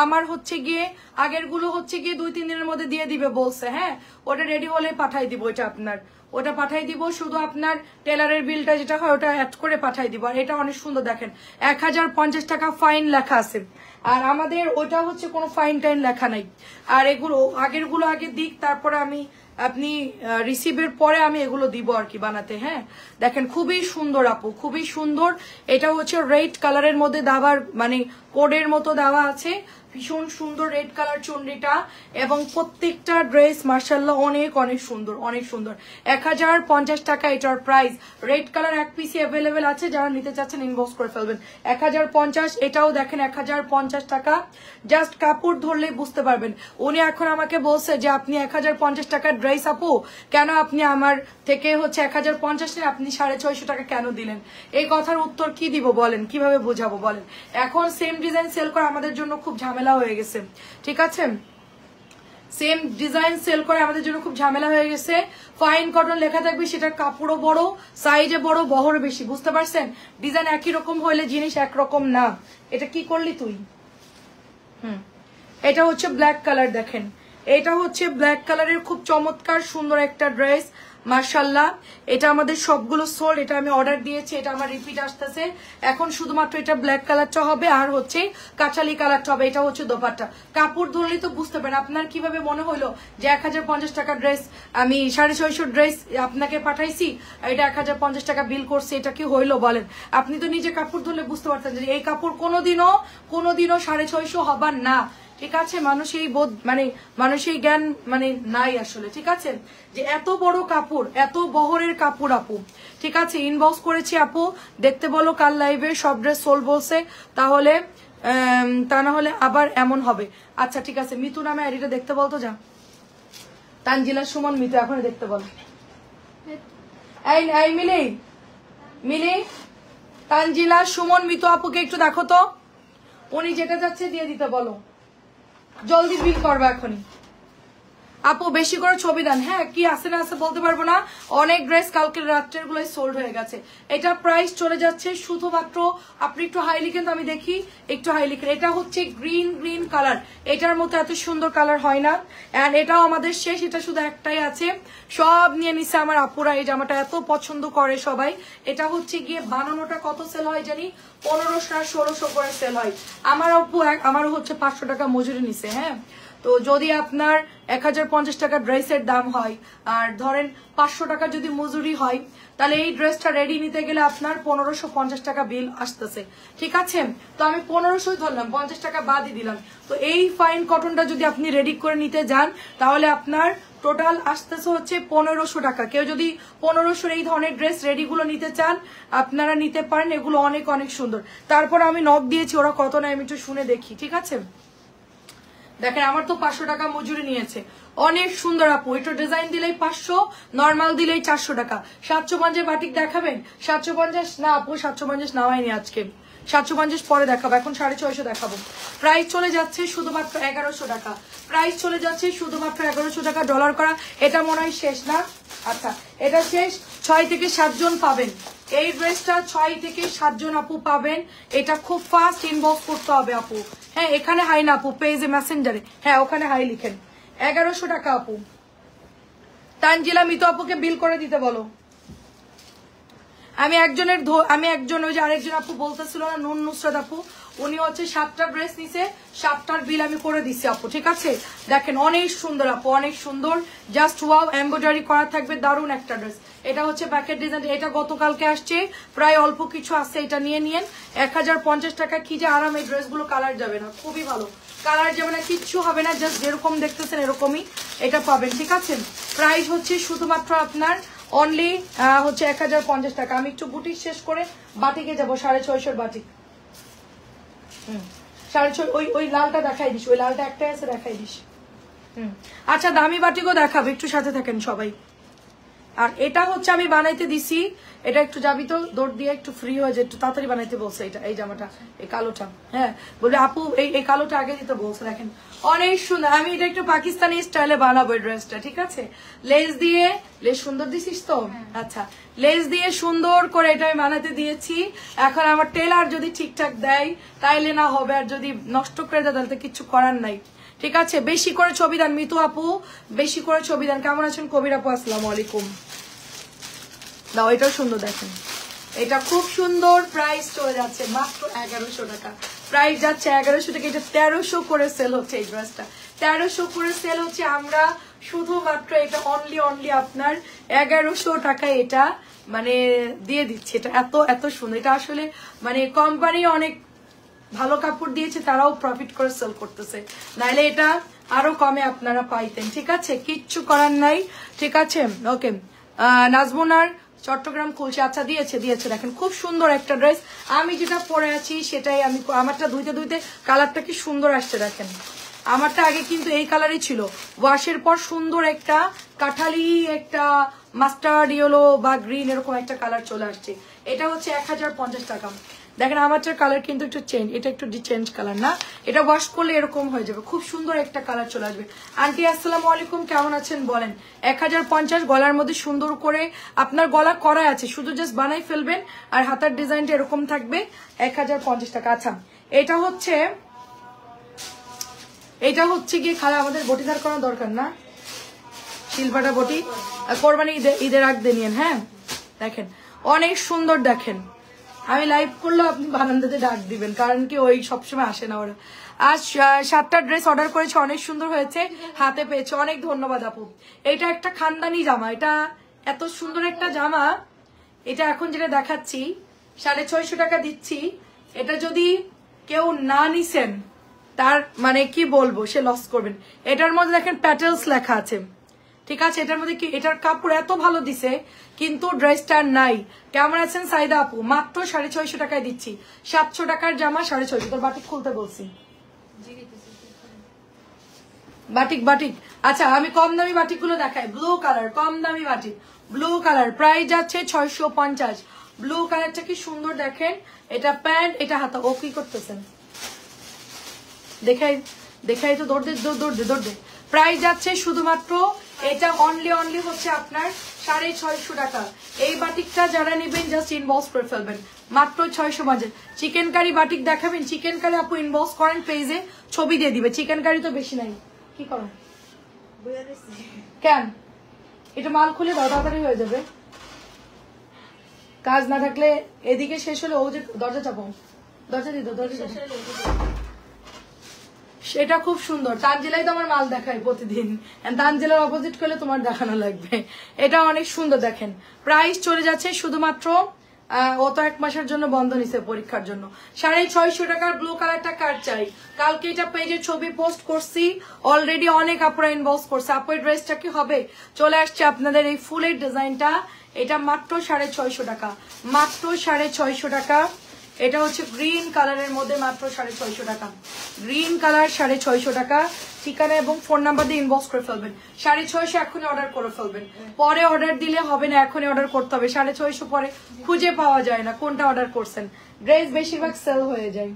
আমার হচ্ছে গিয়ে আগের গুলো হচ্ছে গিয়ে 2-3 দিনের মধ্যে দিয়ে দিবে বলছে। হ্যাঁ ওটা রেডি হলে পাঠাই দিব, ওটা আপনার ওটা পাঠাই দিব, শুধু আপনার টেলারের বিলটা যেটা হয় ওটা অ্যাড করে পাঠাই দিব। আর এটা অনেক সুন্দর দেখেন 1050 টাকা ফাইন লেখা আছে, আর আমাদের ওটা হচ্ছে কোনো ফাইন টাইন লেখা নাই। আর এগুলো আগের গুলো আগে দিক, তারপরে আমি আপনি রিসিভের পরে আমি এগুলো দিব আর কি বানাতে। হ্যাঁ দেখেন খুবই সুন্দর আপু, খুবই সুন্দর। এটা হচ্ছে রেড কালারের মধ্যে দেওয়ার মানে কোডের মতো দেওয়া আছে, ভীষণ সুন্দর রেড কালার চুনরিটা, এবং প্রত্যেকটা ড্রেস মার্শাল্লাহ অনেক অনেক সুন্দর, অনেক সুন্দর। 1050 টাকা এটার প্রাইস। রেড কালার এক পিসি অ্যাভেলেবেল আছে, যারা নিতে চাচ্ছেন ইনবক্স করে ফেলবেন। 1050, এটাও দেখেন 1050 টাকা। জাস্ট কাপড় ধরলেই বুঝতে পারবেন। উনি এখন আমাকে বলছে যে আপনি 1050 টাকার ড্রেস আপু কেন আপনি আমার থেকে হচ্ছে 1050 নেন, আপনি 650 টাকা কেন দিলেন? এই কথার উত্তর কি দিব বলেন, কিভাবে বোঝাবো বলেন? এখন সেম ডিজাইন সেল করা আমাদের জন্য খুব ঝামেলা হয়ে গেছে, ঠিক আছে, সেম ডিজাইন সেল করে আমাদের জন্য খুব ঝামেলা হয়ে গেছে। ফাইন কটন লেখা থাকবে, সেটার কাপড়ও বড়, সাইজে বড়, বহর বেশি, বুঝতে পারছেন? ডিজাইন একই রকম হইলে জিনিস একরকম না। এটা কি করলি তুই? এটা হচ্ছে ব্ল্যাক কালার, দেখেন এটা হচ্ছে ব্ল্যাক কালারের খুব চমৎকার সুন্দর একটা ড্রেস মাশাআল্লাহ। এটা আমাদের সবগুলো সোল্ড, এটা আমি অর্ডার দিয়েছি, এটা আমার রিপিট আসতেছে। এখন শুধুমাত্র এটা ব্ল্যাক কালারটা হবে, আর হচ্ছে কাঁচালি কালারটা হবে। এটা হচ্ছে দোপাট্টা, কাপড় ধরলে তো বুঝতে পারেন। আপনার কিভাবে মনে হলো যে 1050 টাকা ড্রেস, আমি 650 ড্রেস আপনাকে পাঠাইছি, এটা 1050 টাকা বিল করছে, এটা কি হইলো বলেন? আপনি তো নিজে কাপড় ধরলে বুঝতে পারতেন যে এই কাপড় কোনোদিনও 650 হবার না, ঠিক আছে? মানুষ এই বোধ মানে মানুষ এই জ্ঞান মানে নাই আসলে, ঠিক আছে, যে এত বড় কাপড়, এত বহরের কাপড় আপু, ঠিক আছে। ইনবক্স করেছি আপু, দেখতে বলো কাল লাইভে সব ড্রেস সোল বলছে, তাহলে তা না হলে আবার এমন হবে। আচ্ছা ঠিক আছে, মিতু নামে আইডিটা দেখতে বলতো, যা তানজিলা সুমন মিতু এখন দেখতে বল। এই মিলি মিলি তানজিলা সুমন মিতু আপুকে একটু দেখো তো, উনি যেটা যাচ্ছে দিয়ে দিতে বলো, জলদি বিল করবে এখনই। আপু বেশি করে ছবি দেন। হ্যাঁ কি আছে না আছে বলতে পারবো না, অনেক ড্রেস কালকে রাত্রের গুলোই সোল্ড হয়ে গেছে। এটা প্রাইস চলে যাচ্ছে শুধুমাত্র, আপনি একটু হাই লিখেন তো আমি দেখি, একটু হাই লিখেন। এটা হচ্ছে গ্রিন কালার, এটার মতো এত সুন্দর কালার হয় না। এন্ড এটাও আমাদের শেষ, এটা শুধু একটাই আছে, সব নিয়ে নিচ্ছে আমার আপুরা। এই জামাটা এত পছন্দ করে সবাই। এটা হচ্ছে গিয়ে বানানোটা কত সেল হয় জানি, 1500 আর 1600 করে সেল হয়। আমার আপু আমারও হচ্ছে 500 টাকা মজুরি নিছে। হ্যাঁ তো যদি আপনার 1050 টাকা ড্রেসের দাম হয়, আর ধরেন 500 টাকা যদি মজুরি হয়, তাহলে এই ড্রেসটা রেডি নিতে গেলে আপনার 1550 টাকা বিল আসতেছে, ঠিক আছে। তো আমি 1500 ধরলাম, 50 টাকা বাদই দিলাম। তো এই ফাইন কটনটা যদি আপনি রেডি করে নিতে যান, তাহলে আপনার টোটাল আসতেছে হচ্ছে 1500 টাকা। কেউ যদি 1500 এই ধরনের ড্রেস রেডি গুলো নিতে চান, আপনারা নিতে পারেন। এগুলো অনেক অনেক সুন্দর। তারপর আমি নক দিয়েছি, ওরা কত নেয় আমি একটু শুনে দেখি, ঠিক আছে। দেখেন আমার তো 500 টাকা মজুরি নিয়েছে, অনেক সুন্দর আপু। এটা ডিজাইন দিলেই 500, নর্মাল দিলেই 400 টাকা। 750 বাটিক দেখাবেন? 750 না আপু, 750 নামাইনি আজকে, 750 পরে দেখাবো, এখন 650 দেখাবো। প্রাইস চলে যাচ্ছে শুধুমাত্র 1100 টাকা, প্রাইস চলে যাচ্ছে শুধুমাত্র 1100 টাকা। ডলার করা এটা মনে হয় শেষ না? আচ্ছা এটা শেষ, 6 থেকে 7 জন পাবেন এই ড্রেসটা, 6 থেকে 7 জন আপু পাবেন। এটা খুব ফাস্ট ইনবক্স করতে হবে আপু। হ্যাঁ এখানে হাই না আপু, পেজে মেসেঞ্জারে, হ্যাঁ ওখানে হাই লিখেন। 1100 টাকা আপু। তানজিলা মিতু আপুকে বিল করে দিতে বলো। আমি একজন ওই যে আরেকজন আপু বলতেছিল না, নুন নুসরাত আপু, উনি হচ্ছে 7টা ড্রেস নিছে, 7টার বিল আমি করে দিচ্ছি আপু, ঠিক আছে? দেখেন অনেক সুন্দর আপু, অনেক সুন্দর, জাস্ট ওয়াও, এমব্রয়ডারি করা থাকবে, দারুণ একটা ড্রেস। এটা হচ্ছে ব্যাকের ডিজাইন, এটা গতকালকে আসছে, প্রায় অল্প কিছু আছে, এটা নিয়ে নিয়েন। 1050 টাকা, কি যে আরাম, এই ড্রেসগুলো কালার যাবে না, খুবই ভালো কালার যাবে না, কিচ্ছু হবে না, জাস্ট যেরকম দেখতেছেন এরকমই এটা পাবেন, ঠিক আছে? প্রাইস হচ্ছে শুধুমাত্র আপনার অনলি হচ্ছে 1050 টাকা। আমি একটু বুটিক শেষ করে বাটিকে যাবো, 650 বাটিক। 650, ওই লালটা দেখাই দিস, ওই লালটা একটাই আছে, দেখাই দিস। আচ্ছা দামি বাটিকও দেখাবো, একটু সাথে থাকেন সবাই। আর এটা হচ্ছে আমি বানাইতে দিছি, এটা একটু যাবি তো দৌড় দিয়ে, একটু ফ্রি হয়ে যায়, একটু তাড়াতাড়ি বানাইতে বলছে। এটা এই জামাটা, এই কালোটা, হ্যাঁ বলে আপু এই কালোটা আগে দিতে বলছে। দেখেন অনেক সুন্দর, আমি এটা একটু পাকিস্তানি স্টাইলে বানাবো এই ড্রেসটা, ঠিক আছে? লেস দিয়ে, লেস সুন্দর দিছিস তো? আচ্ছা লেস দিয়ে সুন্দর করে এটা আমি বানাতে দিয়েছি। এখন আমার টেলার যদি ঠিকঠাক দেয় তাইলে না হবে, আর যদি নষ্ট করে দেয় তাহলে তো কিছু করার নাই, ঠিক আছে? বেশি করে ছবি দেন মিতু আপু, বেশি করে ছবি দেন। কেমন আছেন কবির আপু? আসসালামু আলাইকুম। দাও, এটাও সুন্দর, দেখেন এটা খুব সুন্দর। প্রাইস চলে যাচ্ছে মাত্র 1100 টাকা, প্রাইস যাচ্ছে 1100 টাকা। এটা 1300 করে সেল হচ্ছে, এই ড্রেসটা 1300 করে সেল হচ্ছে। আমরা শুধুমাত্র এটা অনলি আপনার 1100 টাকায় এটা মানে দিয়ে দিচ্ছি। এটা এত এত সুন্দর, এটা আসলে মানে কোম্পানি অনেক ভালো কাপড় দিয়েছে, তারাও প্রফিট করে সেল করতেছে, নাইলে এটা আরো কমে আপনারা পাইতেন, ঠিক আছে? কিচ্ছু করার নাই, ঠিক আছে? ওকে নাজমুনার চট্টগ্রাম খুলছে, আচ্ছা দিয়েছে। দেখেন খুব সুন্দর একটা ড্রেস, আমি যেটা পরে আছি সেটাই আমি, আমারটা ধুইতে কালারটা কি সুন্দর আসছে, দেখেন আমারটা আগে কিন্তু এই কালারই ছিল, ওয়াশের পর সুন্দর একটা কাঠালি, একটা মাস্টার্ড ইয়েলো বা গ্রিন এরকম একটা কালার চলে আসছে। এটা হচ্ছে 1050 টাকা। দেখেন আমারটার কালার কিন্তু একটু চেঞ্জ, এটা একটু চেঞ্জ কালার না, এটা ওয়াশ করলে এরকম হয়ে যাবে, খুব সুন্দর একটা কালার চলে আসবে। আন্টি আসসালামু আলাইকুম, কেমন আছেন বলেন? 1050, গলার মধ্যে সুন্দর করে আপনার গলা করা আছে, শুধু জাস্ট বানাই ফেলবেন, আর হাতার ডিজাইনটা এরকম থাকবে, 1050 টাকা। আচ্ছা এটা হচ্ছে গিয়ে খালা আমাদের বটিদার করার দরকার না, শিল্পাটা বটি কোরবানি ঈদের আগ দিয়ে নিয়েন। হ্যাঁ দেখেন অনেক সুন্দর, দেখেন আমি লাইভ করলেও আপনি বারান্দাতে ডাক দিবেন, কারণ কি ওই সবসময় আসে না ওরা। আজ 7টা ড্রেস অর্ডার করেছে, অনেক সুন্দর হয়েছে, হাতে পেয়েছে, অনেক ধন্যবাদ আপু। এটা একটা খানদানি জামা, এটা এত সুন্দর একটা জামা, এটা এখন যেটা দেখাচ্ছি 650 টাকা দিচ্ছি। এটা যদি কেউ না নিছেন তার মানে কি বলবো, সে লস করবেন। এটার মধ্যে দেখেন প্যাটেলস লেখা আছে, ঠিক আছে? এটার মধ্যে কি, এটার কাপড় এত ভালো দিছে কিন্তু ড্রেসটা নাই। কেমন আছেন সাইদা আপু? মাত্র 650 টাকায় দিচ্ছি, 700 টাকার জামা 650। তোর বাটিক খুলতে বলছি, বাটিক। আচ্ছা আমি কম দামি বাটিক গুলো দেখাই, ব্লু কালার, কম দামি বাটিক, ব্লু কালার, প্রাইস যাচ্ছে 650। ব্লু কালারটা কি সুন্দর, দেখেন এটা প্যান্ট, এটা হাতা। ও কি করতেছেন দেখাই তো, দৌড় দে। প্রাইস যাচ্ছে শুধুমাত্র এটা অনলি হচ্ছে আপনার 650 টাকা। এই বাটিকটা যারা নেবেন জাস্ট ইনবক্স করে ফেলবেন, মাত্র 650। চিকেন কারি বাটিক দেখাবেন, চিকেন কারি আপু ইনবক্স করেন পেজে, ছবি দিয়ে দিবে। চিকেন কারি তো বেশি নাই, কি করো কেন? এটা মাল খুলে দাও, তাড়াতাড়ি হয়ে যাবে। কাজ না থাকলে এদিকে শেষ হলে ও যে দরজা চাপো, দরজা দিত, সেটা খুব সুন্দর। তানজিলাই তো আমার মাল দেখায় প্রতিদিন, তানজিলার অপোজিট করলে তোমার দেখানো লাগবে। এটা অনেক সুন্দর, দেখেন প্রাইস চলে যাচ্ছে শুধুমাত্র, ও তো 1 মাসের জন্য বন্ধ নিছে পরীক্ষার জন্য। 650 টাকার ব্লু কালারটা কার চাই? কালকে এটা পেজে ছবি পোস্ট করছি, অলরেডি অনেক আপুরা ইনবক্স করছে। আপুর ড্রেসটা কি হবে, চলে আসছে আপনাদের এই ফুলের ডিজাইনটা, এটা মাত্র 650 টাকা, মাত্র 650 টাকা। এটা হচ্ছে গ্রিন কালারের মধ্যে মাত্র 650 টাকা। গ্রিন কালার 650 টাকা। ঠিকানা এবং ফোন নাম্বার দিয়ে ইনবক্স করে ফেলবেন। 650 এখনই অর্ডার করে ফেলবেন, পরে অর্ডার দিলে হবে না, এখনই অর্ডার করতে হবে। 650 পরে খুঁজে পাওয়া যায় না কোনটা অর্ডার করছেন। ড্রেস বেশিরভাগ সেল হয়ে যায়।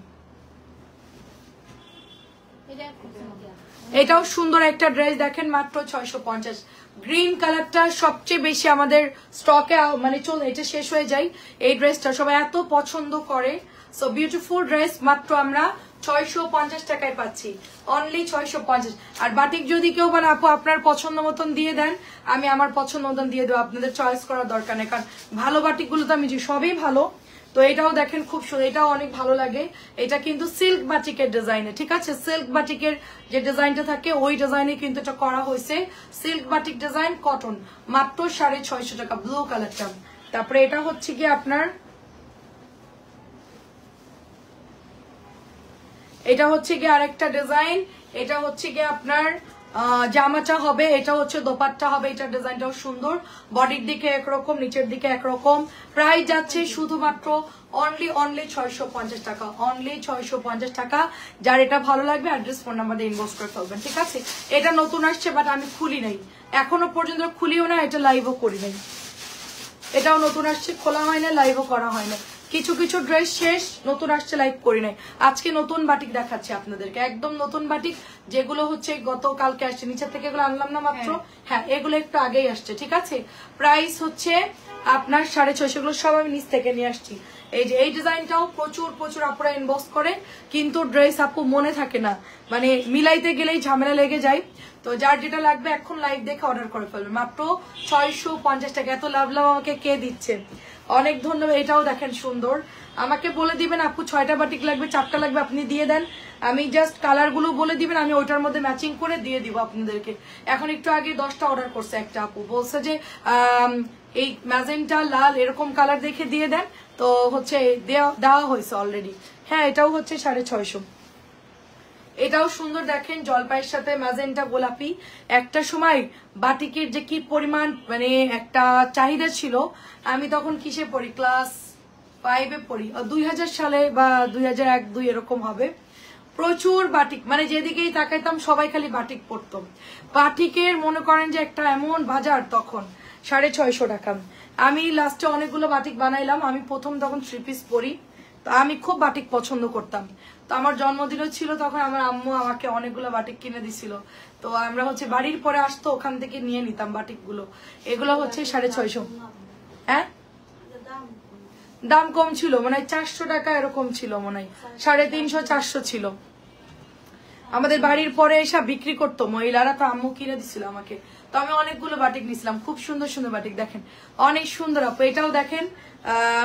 এটাও সুন্দর একটা ড্রেস দেখেন, মাত্র 650। গ্রিন কালারটা সবচেয়ে বেশি আমাদের স্টকে, মানে এটা শেষ হয়ে যায়। এই ড্রেসটা সবাই এত পছন্দ করে। সো বিউটিফুল ড্রেস মাত্র আমরা 650 টাকায় পাচ্ছি, অনলি 650। আর বাটিক যদি কেউ মানে আপু আপনার পছন্দ মতন দিয়ে দেন, আমি আমার পছন্দ মতন দিয়ে দেবো, আপনাদের চয়েস করার দরকার নেই। কারণ ভালো বাটিক গুলো তো আমি সবই ভালো। তো এটাও দেখেন খুব সুন্দর, এটাও অনেক ভালো লাগে। এটা কিন্তু সিল্ক বাটিকের ডিজাইনে, ঠিক আছে, সিল্ক বাটিকের যে ডিজাইনটা থাকে ওই ডিজাইনে কিন্তু এটা করা হয়েছে। সিল্ক বাটিক ডিজাইন, কটন, মাত্র 650 টাকা, ব্লু কালারটা। তারপরে এটা হচ্ছে কি আপনার, এটা হচ্ছে কি আরেকটা ডিজাইন। এটা হচ্ছে কি আপনার জামাটা হবে, এটা হচ্ছে দোপাট্টা হবে। এটার ডিজাইনটাও সুন্দর, বডির দিকে একরকম, নিচের দিকে একরকম। প্রাইস যাচ্ছে শুধুমাত্র অনলি 650 টাকা, অনলি 650 টাকা। যার এটা ভালো লাগবে অ্যাড্রেস ফোন নাম্বার দিয়ে ইনবক্স করে ফেলবেন, ঠিক আছে। এটা নতুন আসছে, বাট আমি খুলি নাই এখনো পর্যন্ত, খুলিও না, এটা লাইভও করি নাই। এটাও নতুন আসছে, খোলা হয় না, লাইভও করা হয় না। কিছু কিছু ড্রেস শেষ, নতুন আসছে, লাইভ করি নাই। আজকে নতুন বাটিক দেখাচ্ছি আপনাদেরকে, একদম নতুন বাটিক, যেগুলো হচ্ছে গতকালকে আসছে। নিচের থেকে এগুলো আনলাম না মাত্র, হ্যাঁ এগুলো একটু আগেই আসছে, ঠিক আছে। প্রাইস হচ্ছে আপনার 650, এগুলো সব আমি নিচ থেকে নিয়ে আসছি। এই যে এই ডিজাইনটাও প্রচুর প্রচুর আপুরা ইনবক্স করে, কিন্তু ড্রেস আপু মনে থাকে না, মানে মিলাইতে গেলেই ঝামেলা লেগে যায়। তো যার যেটা লাগবে এখন লাইভ দেখে অর্ডার করে ফেলবেন, মাত্র 650 টাকা। এত লাভ লাভ আমাকে কে দিচ্ছে, অনেক ধন্যবাদ। এটাও দেখেন সুন্দর, আমাকে বলে দিবেন আপু 6টা বাটিক লাগবে, 4টা লাগবে, আপনি দিয়ে দেন। আমি জাস্ট কালার গুলো বলে দিবেন, আমি ওইটার মধ্যে ম্যাচিং করে দিয়ে দিব আপনাদেরকে। এখন একটু আগে 10টা অর্ডার করছে একটা আপু, বলছে যে এই ম্যাজেন্টা লাল এরকম কালার দেখে দিয়ে দেন, তো হচ্ছে দেওয়া হয়েছে অলরেডি। হ্যাঁ এটাও হচ্ছে 650। এটাও সুন্দর দেখেন, জলপাইয়ের সাথে ম্যাজেন্টা গোলাপি। একটা সময় বাটিকের যে কি পরিমাণ মানে একটা চাহিদা ছিল, আমি তখন কিসে পড়ি, ক্লাস 5-এ পড়ি, 2000 সালে বা 2001-2 এরকম হবে। প্রচুর বাটিক, মানে যেদিকেই তাকাইতাম সবাই খালি বাটিক পরতো। বাটিকের মনে করেন যে একটা এমন বাজার তখন, 650 টাকা। আমি লাস্টে অনেকগুলো বাটিক বানাইলাম। আমি প্রথম তখন 3 পিস পরি, তো আমি খুব বাটিক পছন্দ করতাম। তো আমার জন্মদিনও ছিল তখন, আমার আম্মু আমাকে অনেকগুলো বাটিক কিনে দিছিল। তো আমরা হচ্ছে বাড়ির পরে আসতো, ওখান থেকে নিয়ে নিতাম বাটিক গুলো। এগুলো হচ্ছে 650। হ্যাঁ দাম কম ছিল, মানে 400 টাকা এরকম ছিল, মনে হয় 350-400 ছিল। আমাদের বাড়ির পরে এসে বিক্রি করতো মহিলারা, তো আম্মু কিনে দিছিল আমাকে। তো আমি অনেকগুলো বাটিক নিছিলাম, খুব সুন্দর সুন্দর বাটিক দেখেন, অনেক সুন্দর আপু। এটাও দেখেন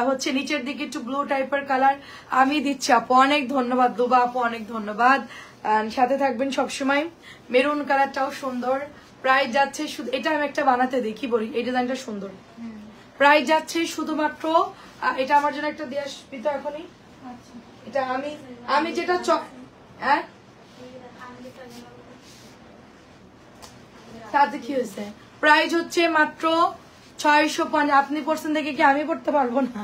হচ্ছে নিচের দিকে একটু ব্লু টাইপের কালার আমি দিচ্ছি আপু, অনেক ধন্যবাদ দুবা আপু, অনেক ধন্যবাদ। সাথে থাকবেন সবসময়। মেরুন কালারটাও সুন্দর। প্রাইস যাচ্ছে শুধু, এটা আমি একটা বানাতে দিই, কি বলি, এই ডিজাইনটা সুন্দর। প্রাইস যাচ্ছে শুধুমাত্র, এটা আমার জন্য একটা দিয়ে আসবি তো এখনই। এটা আমি যেটা হ্যাঁ তাতে কি হয়েছে, প্রাইস হচ্ছে মাত্র 650। আপনি পড়ছেন দেখে কি আমি পড়তে পারবো না?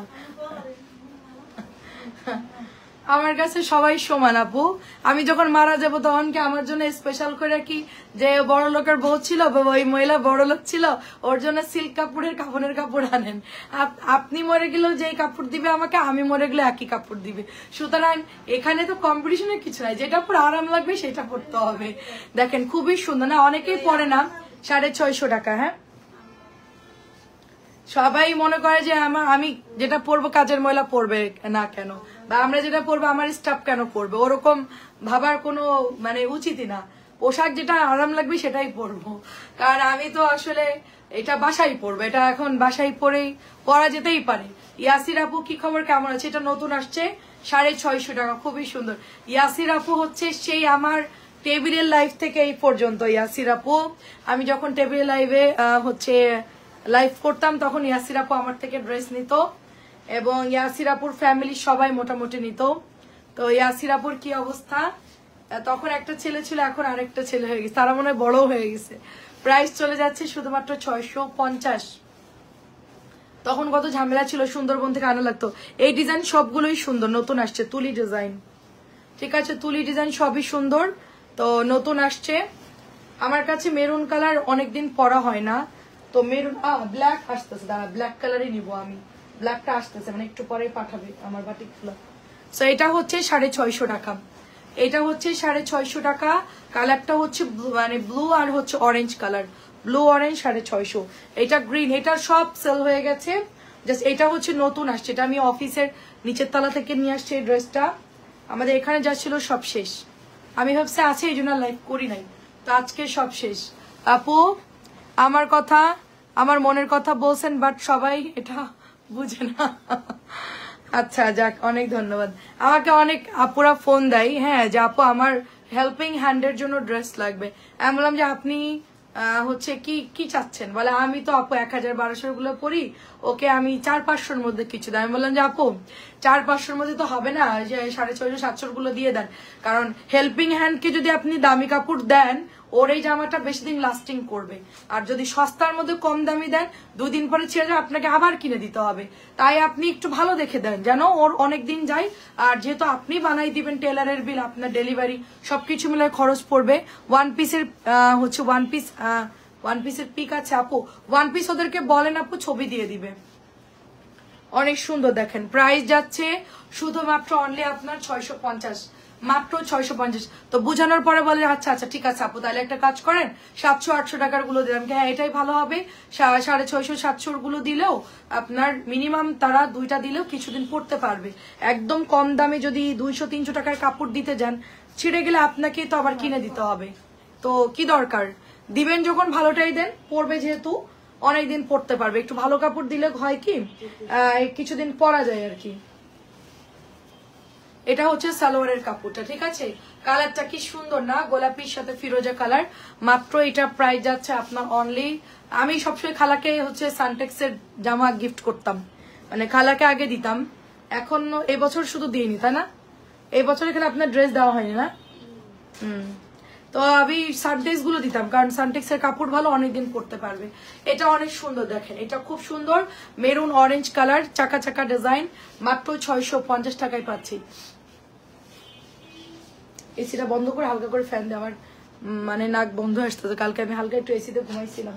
আমার কাছে সবাই সমান আপু। আমি যখন মারা যাবো তখন কি আমার জন্য স্পেশাল করে কি, যে বড় লোকের বউ ছিল, ওই মহিলা বড় লোক ছিল, ওর জন্য সিল্ক কাপড়ের কাপড়ের কাপড় আনেন। আপনি মরে গেলেও যেই কাপড় দিবে আমাকে, আমি মরে গেলে একই কাপড় দিবে। সুতরাং এখানে তো কম্পিটিশনের কিছু নাই, যেটা পরে আরাম লাগবে সেটা পড়তে হবে। দেখেন খুবই সুন্দর না, অনেকেই পরে না। 650 টাকা। হ্যাঁ সবাই মনে করে যে আমি যেটা পরবো কাজের মহিলা পরবে না কেন, বা আমরা যেটা পরবো আমার স্টাফ কেন পরবে, ওরকম ভাবার কোনো মানে উচিতই না। পোশাক যেটা আরাম লাগবে সেটাই পরবো। কারণ আমি তো আসলে এটা বাসায় পরবো, এটা এখন বাসায় পরেই পরা যেতেই পারে। ইয়াসির আপু কি খবর, কেমন আছে? এটা নতুন আসছে, 650 টাকা, খুবই সুন্দর। ইয়াসির আপু হচ্ছে সেই আমার টেবিলের লাইফ থেকে এই পর্যন্ত। ইয়াসির আপু আমি যখন টেবিলের লাইভে হচ্ছে লাইভ করতাম, তখন ইয়াসির আপু আমার থেকে ড্রেস নিত, এবং ইয়াসির আপুর ফ্যামিলি সবাই মোটামুটি নিত। তো ইয়াসির আপুর কি অবস্থা, তখন একটা ছেলে ছিল, এখন আরেকটা ছেলে হয়ে গেছে, তারা মনে হয় বড় হয়ে গেছে। প্রাইস চলে যাচ্ছে শুধুমাত্র 650। তখন কত ঝামেলা ছিল, সুন্দরবন থেকে আনা লাগতো। এই ডিজাইন সবগুলোই সুন্দর, নতুন আসছে তুলি ডিজাইন, ঠিক আছে, তুলি ডিজাইন সবই সুন্দর। তো নতুন আসছে আমার কাছে। মেরুন কালার অনেকদিন পরা হয় না, তো মেরুন ব্ল্যাক আসতেছে, দাঁড়া ব্ল্যাক কালারই নিবো আমি। ব্ল্যাকটা আসতেছে, মানে একটু পরে পাঠাবে আমার বাটিকগুলো। তো এটা হচ্ছে 650 টাকা, এটা হচ্ছে 650 টাকা। কালারটা হচ্ছে মানে ব্লু আর হচ্ছে অরেঞ্জ কালার, ব্লু অরেঞ্জ 650। এটা গ্রিন, এটা সব সেল হয়ে গেছে। জাস্ট এটা হচ্ছে নতুন আসছে, এটা আমি অফিসের নিচের তলা থেকে নিয়ে আসছি। এই ড্রেসটা আমাদের এখানে যা ছিল সব শেষ, আমি ভাবছি আছে এই জন্য লাইভ করি নাই, তো আজকে সব শেষ। আপু আমার কথা, আমার মনের কথা বলছেন, বাট সবাই এটা বুঝে না। আচ্ছা যাক, অনেক ধন্যবাদ। আমাকে অনেক আপুরা ফোন দেয়, হ্যাঁ, যে আপু আমার হেল্পিং হ্যান্ডের জন্য ড্রেস লাগবে। আমি বললাম যে আপনি হচ্ছে কি কি চাচ্ছেন, বলে আমি তো আপু 1000-1200 গুলো পরি, ওকে আমি 400-500-র মধ্যে কিছু দেয়। আমি বললাম যে আপু 400-500-র মধ্যে তো হবে না, যে 650-700 গুলো দিয়ে দেন, কারণ হেল্পিং হ্যান্ডকে যদি আপনি দামি কাপড় দেন ওর এই জামাটা বেশি দিন লাস্টিং করবে, আর যদি সস্তার মধ্যে কম দামি দেন 2 দিন পরে ছিঁড়ে যায়, আপনাকে আবার কিনে দিতে হবে। তাই আপনি একটু ভালো দেখে দেন যেন ওর অনেক দিন যায়। আর যেহেতু আপনি বানাই দিবেন, টেলারের বিল, আপনার ডেলিভারি সবকিছু মিলে খরচ পড়বে। ওয়ান পিসের হচ্ছে ওয়ান পিসের পিক আছে আপু, ওয়ান পিস ওদেরকে বলেন আপু ছবি দিয়ে দিবে। অনেক সুন্দর দেখেন, প্রাইস যাচ্ছে শুধুমাত্র অনলি আপনার 650, মাত্র 650। তো বুঝানোর পরে বলে আচ্ছা আচ্ছা ঠিক আছে আপু, তাহলে একটা কাজ করেন 700-800 টাকার গুলো দিলাম। হ্যাঁ এটাই ভালো হবে, 650-700 গুলো দিলেও আপনার মিনিমাম তারা 2টা দিলেও কিছুদিন পড়তে পারবে। একদম কম দামে যদি 200-300 টাকার কাপড় দিতে যান, ছিঁড়ে গেলে আপনাকে তো আবার কিনে দিতে হবে। তো কি দরকার, দিবেন যখন ভালোটাই দেন, পরবে যেহেতু অনেকদিন পরতে পারবে। একটু ভালো কাপড় দিলে হয় কি কিছুদিন পরা যায় আর কি। এটা হচ্ছে সালোয়ারের কাপড়টা, ঠিক আছে, কালারটা কি সুন্দর না, গোলাপির সাথে ফিরোজা কালার। মাত্র এটা প্রাইস যাচ্ছে আপনার অনলি, আমি সবসময় খালাকে হচ্ছে সানটেক্সের জামা গিফট করতাম, মানে খালাকে আগে দিতাম, এখন এবছর শুধু দিইনি, তাই না, এই বছর এখানে আপনার ড্রেস দেওয়া হয়নি না। তো আমি সানটেক্স গুলো দিতাম, কারণ সানটেক্সের কাপড় ভালো, অনেকদিন পরতে পারবে। এটা অনেক সুন্দর দেখেন, এটা খুব সুন্দর, মেরুন অরেঞ্জ কালার, চাকা চাকা ডিজাইন, মাত্র 650 টাকায় পাচ্ছি। এসিটা বন্ধ করে হালকা করে ফ্যান দিয়ে, আমার মানে নাক বন্ধ আসতেছে, কালকে আমি হালকা একটু এসিতে ঘুমাইছিলাম।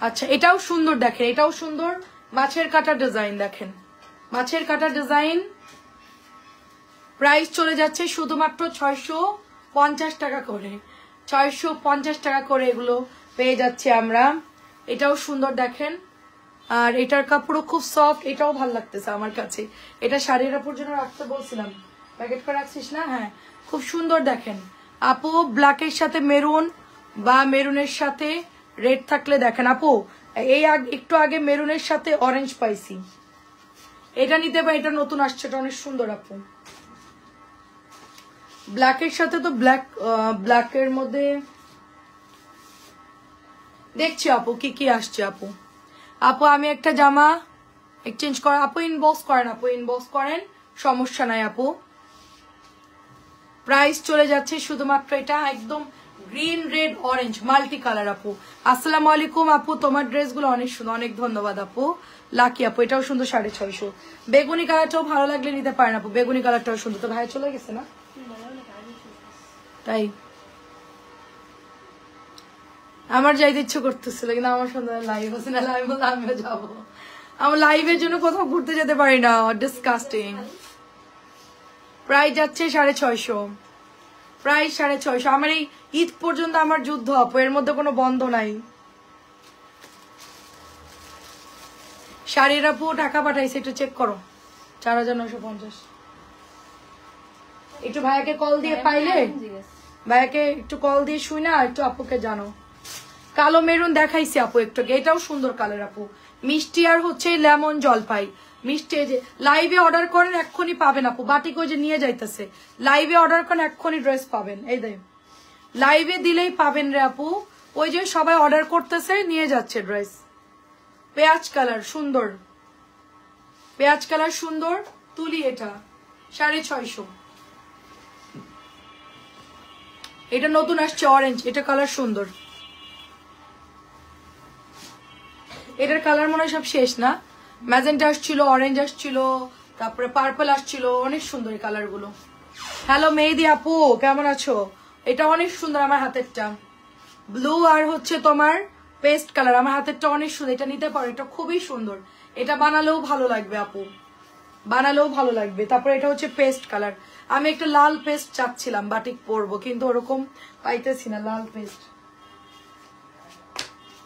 আচ্ছা এটাও সুন্দর দেখেন, এটাও সুন্দর, মাছের কাটা ডিজাইন দেখেন, মাছের কাটা ডিজাইন। প্রাইস চলে যাচ্ছে শুধুমাত্র 650 টাকা করে, 650 টাকা করে এগুলো পেয়ে যাচ্ছে আমরা। এটাও সুন্দর দেখেন, আর এটার কাপড়ও খুব সফট, এটাও ভালো লাগতেছে আমার কাছে। এটা শাড়ির কাপড় জন্য রাখতে বলছিলাম, প্যাকেট করে রাখছিস না, হ্যাঁ খুব সুন্দর দেখেন আপু। ব্ল্যাকের সাথে মেরুন বা মেরুনের সাথে রেড থাকলে দেখেন আপু, এই একটু আগে মেরুনের সাথে অরেঞ্জ পাইছি, এটা নিতে পারি, এটা নতুন আসছে, এটা অনেক সুন্দর আপু। ব্ল্যাকের সাথে তো ব্ল্যাকের মধ্যে দেখছি আপু কি কি আসছে আপু। আপু আমি একটা জামা এক্সচেঞ্জ করেন আপু, ইনবক্স করেন আপু, ইনবক্স করেন, সমস্যা নাই আপু। প্রাইস চলে যাচ্ছে শুধুমাত্র এটা একদম green red orange multi colour আপু। আসসালামু আলাইকুম আপু, তোমার ড্রেসগুলো অনেক সুন্দর, অনেক ধন্যবাদ আপু। লাকি আপু এটাও সুন্দর, 650। বেগুনি কালারটাও ভালো লাগলে নিতে পারেন আপু, বেগুনি কালারটাও সুন্দর। তো ভাই চলে গেছে না, তাই আমার যাইতে ইচ্ছে করতেছিল, কিন্তু আমার সুন্দর লাইভ আছে না, লাইভ বলতে আমিও যাবো, আমার লাইভের জন্য কোথাও ঘুরতে যেতে পারি না, ডিসকাস্টিং। প্রাইস যাচ্ছে 650, প্রাইস 650। আমার এই ঈদ পর্যন্ত আমার যুদ্ধ আপু, এর মধ্যে কোনো বন্ধ নাই। শাড়ির আপু টাকা পাঠাইছে, একটু চেক করো, 4950। একটু ভাইয়াকে কল দিয়ে পাইলে, ভাইয়াকে একটু কল দিয়ে শুই না, একটু আপুকে জানো। কালো মেরুন দেখাইছি আপু একটু, এটাও সুন্দর কালার আপু, মিষ্টি আর হচ্ছে লেমন জলপাই মিষ্টি। যে লাইভে অর্ডার করেন এক্ষুনি পাবেন আপু, বাটিক ওই যে নিয়ে যাইতেছে, লাইভে অর্ডার করেন এক্ষুনি ড্রেস পাবেন, এই দেখ লাইভে দিলেই পাবেন রে আপু, ওই যে সবাই অর্ডার করতেছে নিয়ে যাচ্ছে ড্রেস। পেঁয়াজ কালার সুন্দর, পেঁয়াজ কালার সুন্দর, তুলি এটা 650। এটা নতুন আসছে অরেঞ্জ, এটা কালার সুন্দর, এটার কালার মনে হয় সব শেষ না, ম্যাজেন্টা আসছিল, অরেঞ্জ আসছিল, তারপরে পার্পল আসছিল, অনেক সুন্দর এই কালার গুলো। হ্যালো মেহেদি আপু, কেমন আছো? এটা অনেক সুন্দর, আমার হাতেরটা ব্লু আর হচ্ছে তোমার পেস্ট কালার, আমার হাতেরটা অনেক সুন্দর, এটা নিতে পারো, এটা খুবই সুন্দর, এটা বানালেও ভালো লাগবে আপু, বানালেও ভালো লাগবে। তারপরে এটা হচ্ছে পেস্ট কালার, আমি একটা লাল পেস্ট চাচ্ছিলাম বাটিক পরবো, কিন্তু ওরকম পাইতেছি না লাল পেস্ট।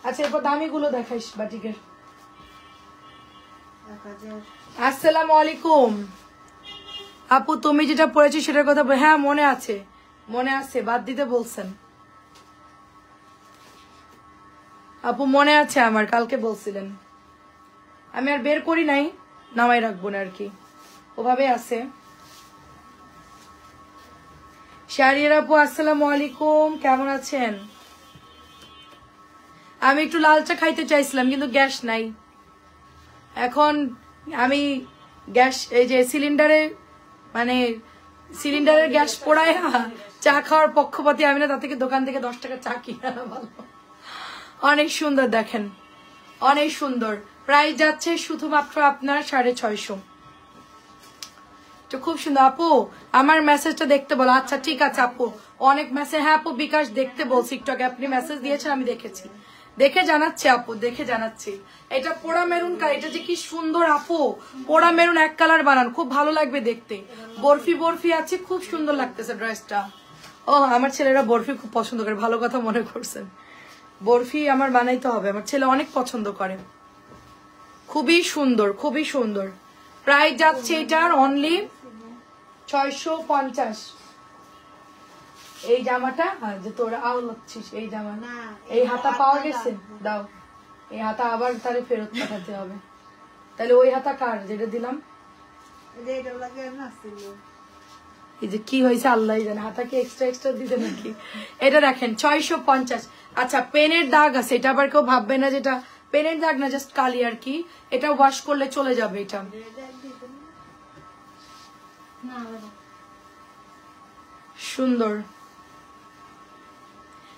আচ্ছা এরপর দামি গুলো দেখাইস বাটিকের। আসসালামু আলাইকুম আপু, তুমি যেটা পড়েছি সেটার কথা হ্যাঁ মনে আছে, মনে আছে, বাদ দিতে বলছেন আপু, মনে আছে আমার, কালকে বলছিলেন, আমি আর বের করি নাই, নামাই রাখবো না আর কি, ওভাবে আছে। শাহরিয়ার আপু আসসালামু আলাইকুম, কেমন আছেন? আমি একটু লাল চা খাইতে চাইছিলাম কিন্তু গ্যাস নাই, এখন আমি গ্যাস এই যে সিলিন্ডারে মানে সিলিন্ডারের গ্যাস পোড়ায় চা খাওয়ার পক্ষপাতী আমি না, তার থেকে দোকান থেকে 10 টাকা চা কিনে আনা ভালো। অনেক সুন্দর দেখেন, অনেক সুন্দর, প্রাইস যাচ্ছে শুধুমাত্র আপনার 650। তো খুব সুন্দর আপু, আমার মেসেজটা দেখতে বলো। আচ্ছা ঠিক আছে আপু, অনেক মেসেজ, হ্যাঁ আপু বিকাশ দেখতে বলছি একটু আগে, আপনি মেসেজ দিয়েছেন আমি দেখেছি, দেখে জানাচ্ছি আপু, দেখে জানাচ্ছি। এটা পোড়া মেরুন কালার, এটা যে কি সুন্দর আপু, পোড়া মেরুন এক কালার বানান, খুব ভালো লাগবে দেখতে, বরফি বরফি আছে, খুব সুন্দর লাগতেছে ড্রেসটা। ও আমার ছেলেরা বরফি খুব পছন্দ করে, ভালো কথা মনে করছেন, বরফি আমার বানাইতে হবে, আমার ছেলে অনেক পছন্দ করে, খুবই সুন্দর, খুবই সুন্দর। প্রাইস যাচ্ছে এটার অনলি 650। এই জামাটা যে তোরা আও লাগছিস, এই জামা না, এই হাতা পাওয়া গেছে, দাও এই হাতা, আবার তাহলে ফেরত পাঠাতে হবে, তাহলে ওই হাতা কার যেটা দিলাম, এই যে কি হয়েছে আল্লাহ জানে, হাতা কি এক্সট্রা এক্সট্রা দিতে নাকি। এটা দেখেন 650। আচ্ছা পেনের দাগ আছে, এটা আবার কেউ ভাববে না যেটা পেনের দাগ না, জাস্ট কালি আর কি, এটা ওয়াশ করলে চলে যাবে। এটা সুন্দর,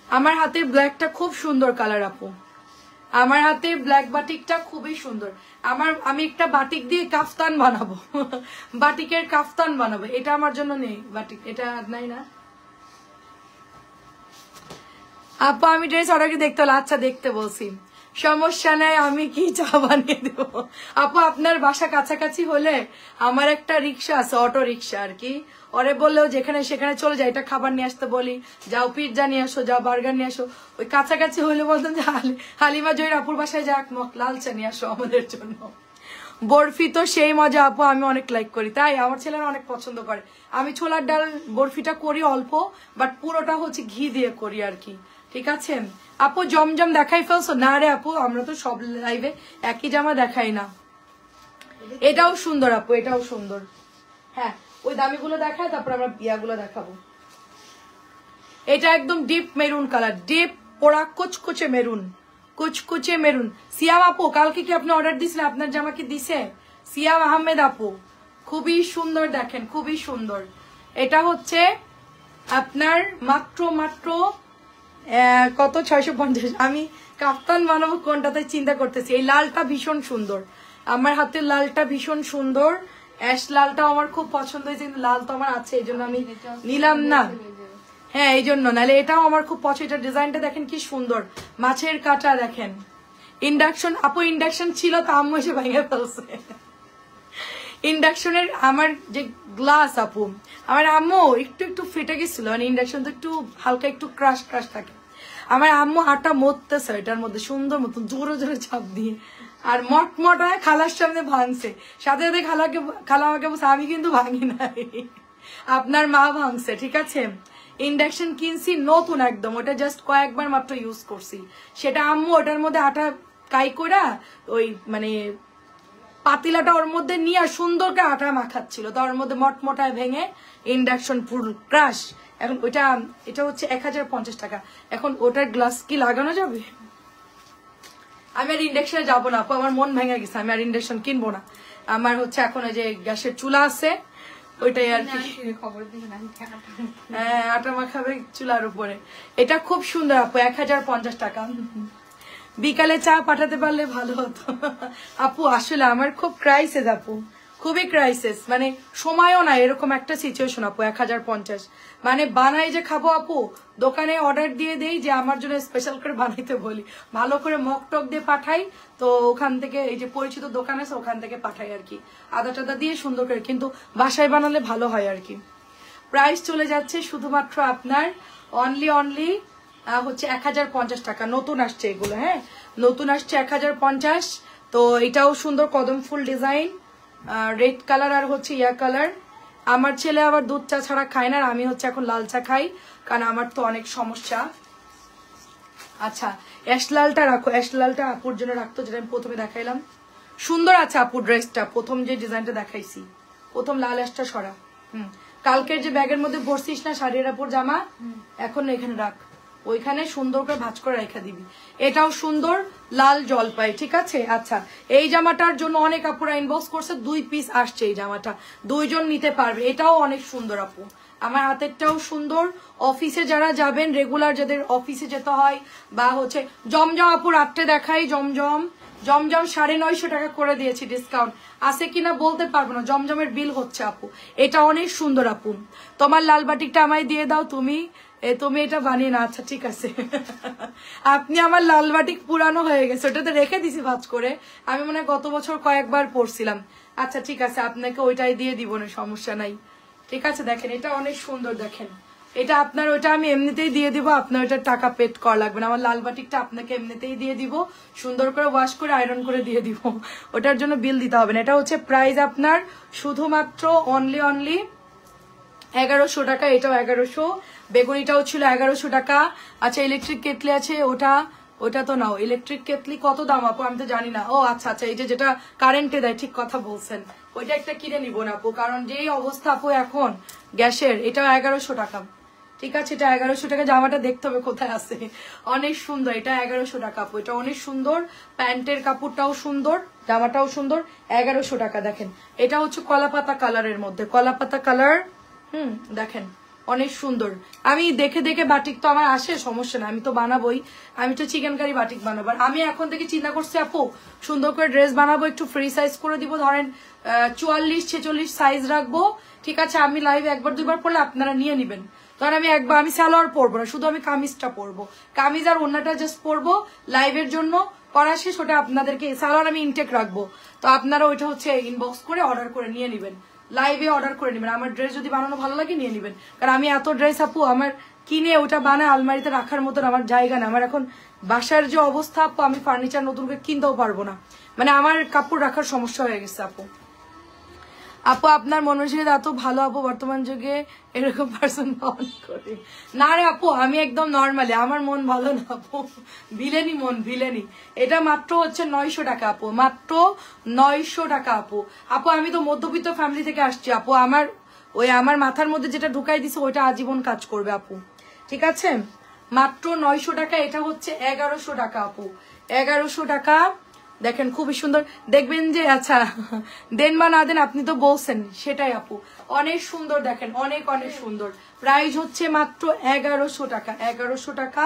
আমার হাতের ব্ল্যাকটা খুব সুন্দর কালার আপু, আমার হাতের ব্ল্যাক বাটিকটা খুবই সুন্দর। আমি একটা বাটিক দিয়ে কাফতান বানাবো, বাটিকের কাফতান বানাবো, এটা আমার জন্য নেই বাটিক, এটা নাই না আপু। আমি ড্রেস অর্ডার দেখতে হলো, আচ্ছা দেখতে বলছি, সমস্যা নাই, আমি কি চা বানিয়ে দেবো আপু। আপনার বাসা কাছাকাছি হলে আমার একটা রিক্সা আছে, অটো রিক্সা আর কি, ওরে বললেও যেখানে সেখানে চলে যায়, এটা খাবার নিয়ে আসতে বলি, যাও পিৎজা নিয়ে আসো, যাও বার্গার নিয়ে আসো, ওই কাছাকাছি হলে বলতাম যে হালিমা জয়ীর আপুর বাসায় যাক লাল চা নিয়ে আসো আমাদের জন্য। বরফি তো সেই মজা আপু, আমি অনেক লাইক করি, তাই আমার ছেলেরা অনেক পছন্দ করে। আমি ছোলার ডাল বরফিটা করি অল্প, বাট পুরোটা হচ্ছে ঘি দিয়ে করি আর কি, ঠিক আছে আপু। জমজম দেখাই ফেলছো না রে আপু, আমরা তো সব লাইভে একই জামা দেখাই না। এটাও সুন্দর আপু, এটাও সুন্দর, হ্যাঁ ওই দামিগুলো দেখায়, তারপর আমরা ইয়াগুলো দেখাবো। এটা একদম ডিপ মেরুন কালার, ডিপ পোড়া কুচকুচে মেরুন, কুচকুচে মেরুন। সিয়াম আপু কালকে কি আপনি অর্ডার দিয়েছিলেন, আপনার জামা কি দিছে? সিয়াম আহমেদ আপু খুবই সুন্দর, দেখেন খুবই সুন্দর। এটা হচ্ছে আপনার মাত্র মাত্র কত 650। আমি কাফতান বানাবো কোনটাতে চিন্তা করতেছি, এই লালটা ভীষণ সুন্দর, আমার হাতের লালটা ভীষণ সুন্দর, অ্যাশ লালটা আমার খুব পছন্দ হয়েছে, কিন্তু লাল তো আমার আছে এই জন্য আমি নিলাম না, হ্যাঁ এই জন্য, নাহলে এটাও আমার খুব পছন্দ। এটা ডিজাইনটা দেখেন কি সুন্দর, মাছের কাটা দেখেন। ইন্ডাকশন আপু, ইন্ডাকশন ছিল তো আম্মু এসে ভেঙে ফেলছে। ইন্ডাকশনের আমার যে গ্লাস আপু, আমার আম্মু একটু একটু ফেটে গেছিল, মানে ইন্ডাকশন তো একটু হালকা একটু ক্রাশ ক্রাশ থাকে, আমার আম্মু আটা মরতেছে এটার মধ্যে সুন্দর মতন জোরে জোরে চাপ দিয়ে, আর মটমটায় খালার সামনে ভাঙছে, সাথে সাথে খালা আমাকে বলছে আমি কিন্তু ভাঙি নাই, আপনার মা ভাঙছে, ঠিক আছে। ইন্ডাকশন কিনছি নতুন একদম, ওটা জাস্ট কয়েকবার মাত্র ইউজ করছি, সেটা আম্মু ওটার মধ্যে আটা কাই করা ওই মানে পাতিলাটা ওর মধ্যে নিয়ে সুন্দর করে আটা মাখাচ্ছিল, তো ওর মধ্যে মটমটায় ভেঙে ইন্ডাকশন ফুল ক্রাশ। এখন ওইটা এটা হচ্ছে 1050 টাকা, এখন ওটার গ্লাস কি লাগানো যাবে? আমি আর ইন্ডাকশনে যাবো না আপু, আমার মন ভেঙে গেছে, আমি আর ইন্ডাকশন কিনবো না। আমার হচ্ছে এখন ওই যে গ্যাসের চুলা আছে ওইটাই আর কি, হ্যাঁ আটা মাখাবে চুলার উপরে। এটা খুব সুন্দর আপু, 1050 টাকা। বিকালে চা পাঠাতে পারলে ভালো হতো। আপু আসলে আমার খুব ক্রাইসিস আপু, খুবই ক্রাইসিস, মানে সময়ও না, এরকম একটা সিচুয়েশন আপু। 1050 মানে বানাই যে খাবো আপু, দোকানে অর্ডার দিয়ে দেই যে আমার জন্য স্পেশাল করে বানাইতে বলি, ভালো করে মক টক দিয়ে পাঠাই, তো ওখান থেকে এই যে পরিচিত দোকান আছে ওখান থেকে পাঠাই আর কি, আদা টাদা দিয়ে সুন্দর করে, কিন্তু বাসায় বানালে ভালো হয় আর কি। প্রাইস চলে যাচ্ছে শুধুমাত্র আপনার অনলি হচ্ছে 1050 টাকা। নতুন আসছে এগুলো, হ্যাঁ নতুন আসছে 1050। তো এটাও সুন্দর কদম ফুল ডিজাইন, রেড কালার আর হচ্ছে ইয়া কালার। আমার ছেলে আবার দুধ চা ছাড়া খায় না, আর আমি হচ্ছে এখন লাল চা খাই, কারণ আমার তো অনেক সমস্যা। আচ্ছা অ্যাশ লালটা রাখো, অ্যাশ লালটা আপুর জন্য রাখতো, যেটা আমি প্রথমে দেখাইলাম। সুন্দর আছে আপুর ড্রেসটা, প্রথম যে ডিজাইনটা দেখাইছি, প্রথম লাল অ্যাশটা সরা। কালকের যে ব্যাগের মধ্যে ভরছিস না শাড়ির আপুর জামা, এখন এখানে রাখ, ওইখানে সুন্দর করে ভাঁজ করে রেখে দিবি। এটাও সুন্দর লাল জলপাই, ঠিক আছে। আচ্ছা এই জামাটার জন্য অনেক আপুরা ইনবক্স করছে, 2 পিস আসছে এই জামাটা, 2 জন নিতে পারবে। এটাও অনেক সুন্দর আপু, আমার হাতেরটাও সুন্দর। অফিসে যারা যাবেন রেগুলার, যাদের অফিসে যেতে হয়, বা হচ্ছে জমজম আপু রাত্রে দেখাই, জমজম 950 টাকা করে দিয়েছি, ডিসকাউন্ট আছে কিনা বলতে পারবো না, জমজমের বিল হচ্ছে আপু। এটা অনেক সুন্দর আপু, তোমার লাল বাটিকটা আমায় দিয়ে দাও, তুমি এটা বানিয়ে না। আচ্ছা ঠিক আছে। আপনি আমার লাল বাটিক পুরানো হয়ে গেছে, ওটাতে রেখে দিছি ভাঁজ করে, আমি মনে হয় গত বছর কয়েকবার পরছিলাম। আচ্ছা ঠিক আছে, আপনাকে ওইটাই দিয়ে দিব না, সমস্যা নাই, ঠিক আছে। দেখেন এটা অনেক সুন্দর, দেখেন এটা আপনার, ওইটা আমি এমনিতেই দিয়ে দিব, আপনার ওইটা টাকা পেড করা লাগবে না। আমার লাল বাটিকটা আপনাকে এমনিতেই দিয়ে দিব, সুন্দর করে ওয়াশ করে আয়রন করে দিয়ে দিব, ওটার জন্য বিল দিতে হবে না। এটা হচ্ছে প্রাইস আপনার শুধুমাত্র অনলি 1100 টাকা, এটাও 1100। বেগুনিটাও ছিল 1100 টাকা। আচ্ছা ইলেকট্রিক কেটলি আছে, ওটা তো নাও। ইলেকট্রিক কেটলি কত দাম আপু আমি তো জানি না। ও আচ্ছা আচ্ছা, এই যেটা কারেন্টে দেয়, ঠিক কথা বলছেন, ওইটা একটা কিনে নিব না আপু, কারণ যেই অবস্থা আপু এখন গ্যাসের। এটাও 1100 টাকা, ঠিক আছে। এটা 1100 টাকা, জামাটা দেখতে হবে কোথায় আছে, অনেক সুন্দর। এটা 1100 টাকা আপু, এটা অনেক সুন্দর, প্যান্টের কাপড়টাও সুন্দর, জামাটাও সুন্দর, 1100 টাকা। দেখেন এটা হচ্ছে কলাপাতা কালারের মধ্যে, কলাপাতা কালার, দেখেন অনেক সুন্দর। আমি দেখে দেখে বাটিক তো আমার আসে, সমস্যা না, আমি তো বানাবোই, আমি তো চিকেন কারি বাটিক বানাবো। আমি এখন থেকে চিন্তা করছি আপু সুন্দর করে ড্রেস বানাবো, একটু ফ্রি সাইজ করে দিব, ধরেন 44-46 সাইজ রাখবো, ঠিক আছে। আমি লাইভ 1-2 বার পরলে আপনারা নিয়ে নিবেন, ধর আমি সালোয়ার পরবো না, শুধু আমি কামিজটা পরবো, কামিজ আর ওড়নাটা জাস্ট পরবো লাইভের জন্য, করা শেষ ওটা আপনাদেরকে, সালোয়ার আমি ইনটেক রাখবো, তো আপনারা ওইটা হচ্ছে ইনবক্স করে অর্ডার করে নিয়ে নিবেন, লাইভে অর্ডার করে নেবেন। আমার ড্রেস যদি বানানো ভালো লাগে নিয়ে নেবেন, কারণ আমি এত ড্রেস আপু আমার কিনে ওটা বানায় আলমারিতে রাখার মতন আমার জায়গা না। আমার এখন বাসার যে অবস্থা আপু, আমি ফার্নিচার নতুন করে কিনতেও পারবো না, মানে আমার কাপড় রাখার সমস্যা হয়ে গেছে আপু। আপু আপনার মনোযোগ এত ভালো আপু, বর্তমান যুগে এরকম পার্সন পাওয়া করে না রে আপু, আমি একদম নর্মালি, আমার মন ভালো না আপু, ভিলেনি মন, ভিলেনি। এটা মাত্র হচ্ছে 900 টাকা আপু, মাত্র 900 টাকা আপু। আপু আমি তো মধ্যবিত্ত ফ্যামিলি থেকে আসছি আপু, আমার মাথার মধ্যে যেটা ঢুকাই দিছে ওইটা আজীবন কাজ করবে আপু, ঠিক আছে। মাত্র 900 টাকা, এটা হচ্ছে 1100 টাকা আপু, 1100 টাকা। দেখেন খুবই সুন্দর, দেখবেন যে আচ্ছা দেন বা না দেন আপনি তো বলছেন, সেটাই আপু অনেক সুন্দর, দেখেন অনেক অনেক সুন্দর। প্রাইস হচ্ছে মাত্র 1100 টাকা, 1100 টাকা,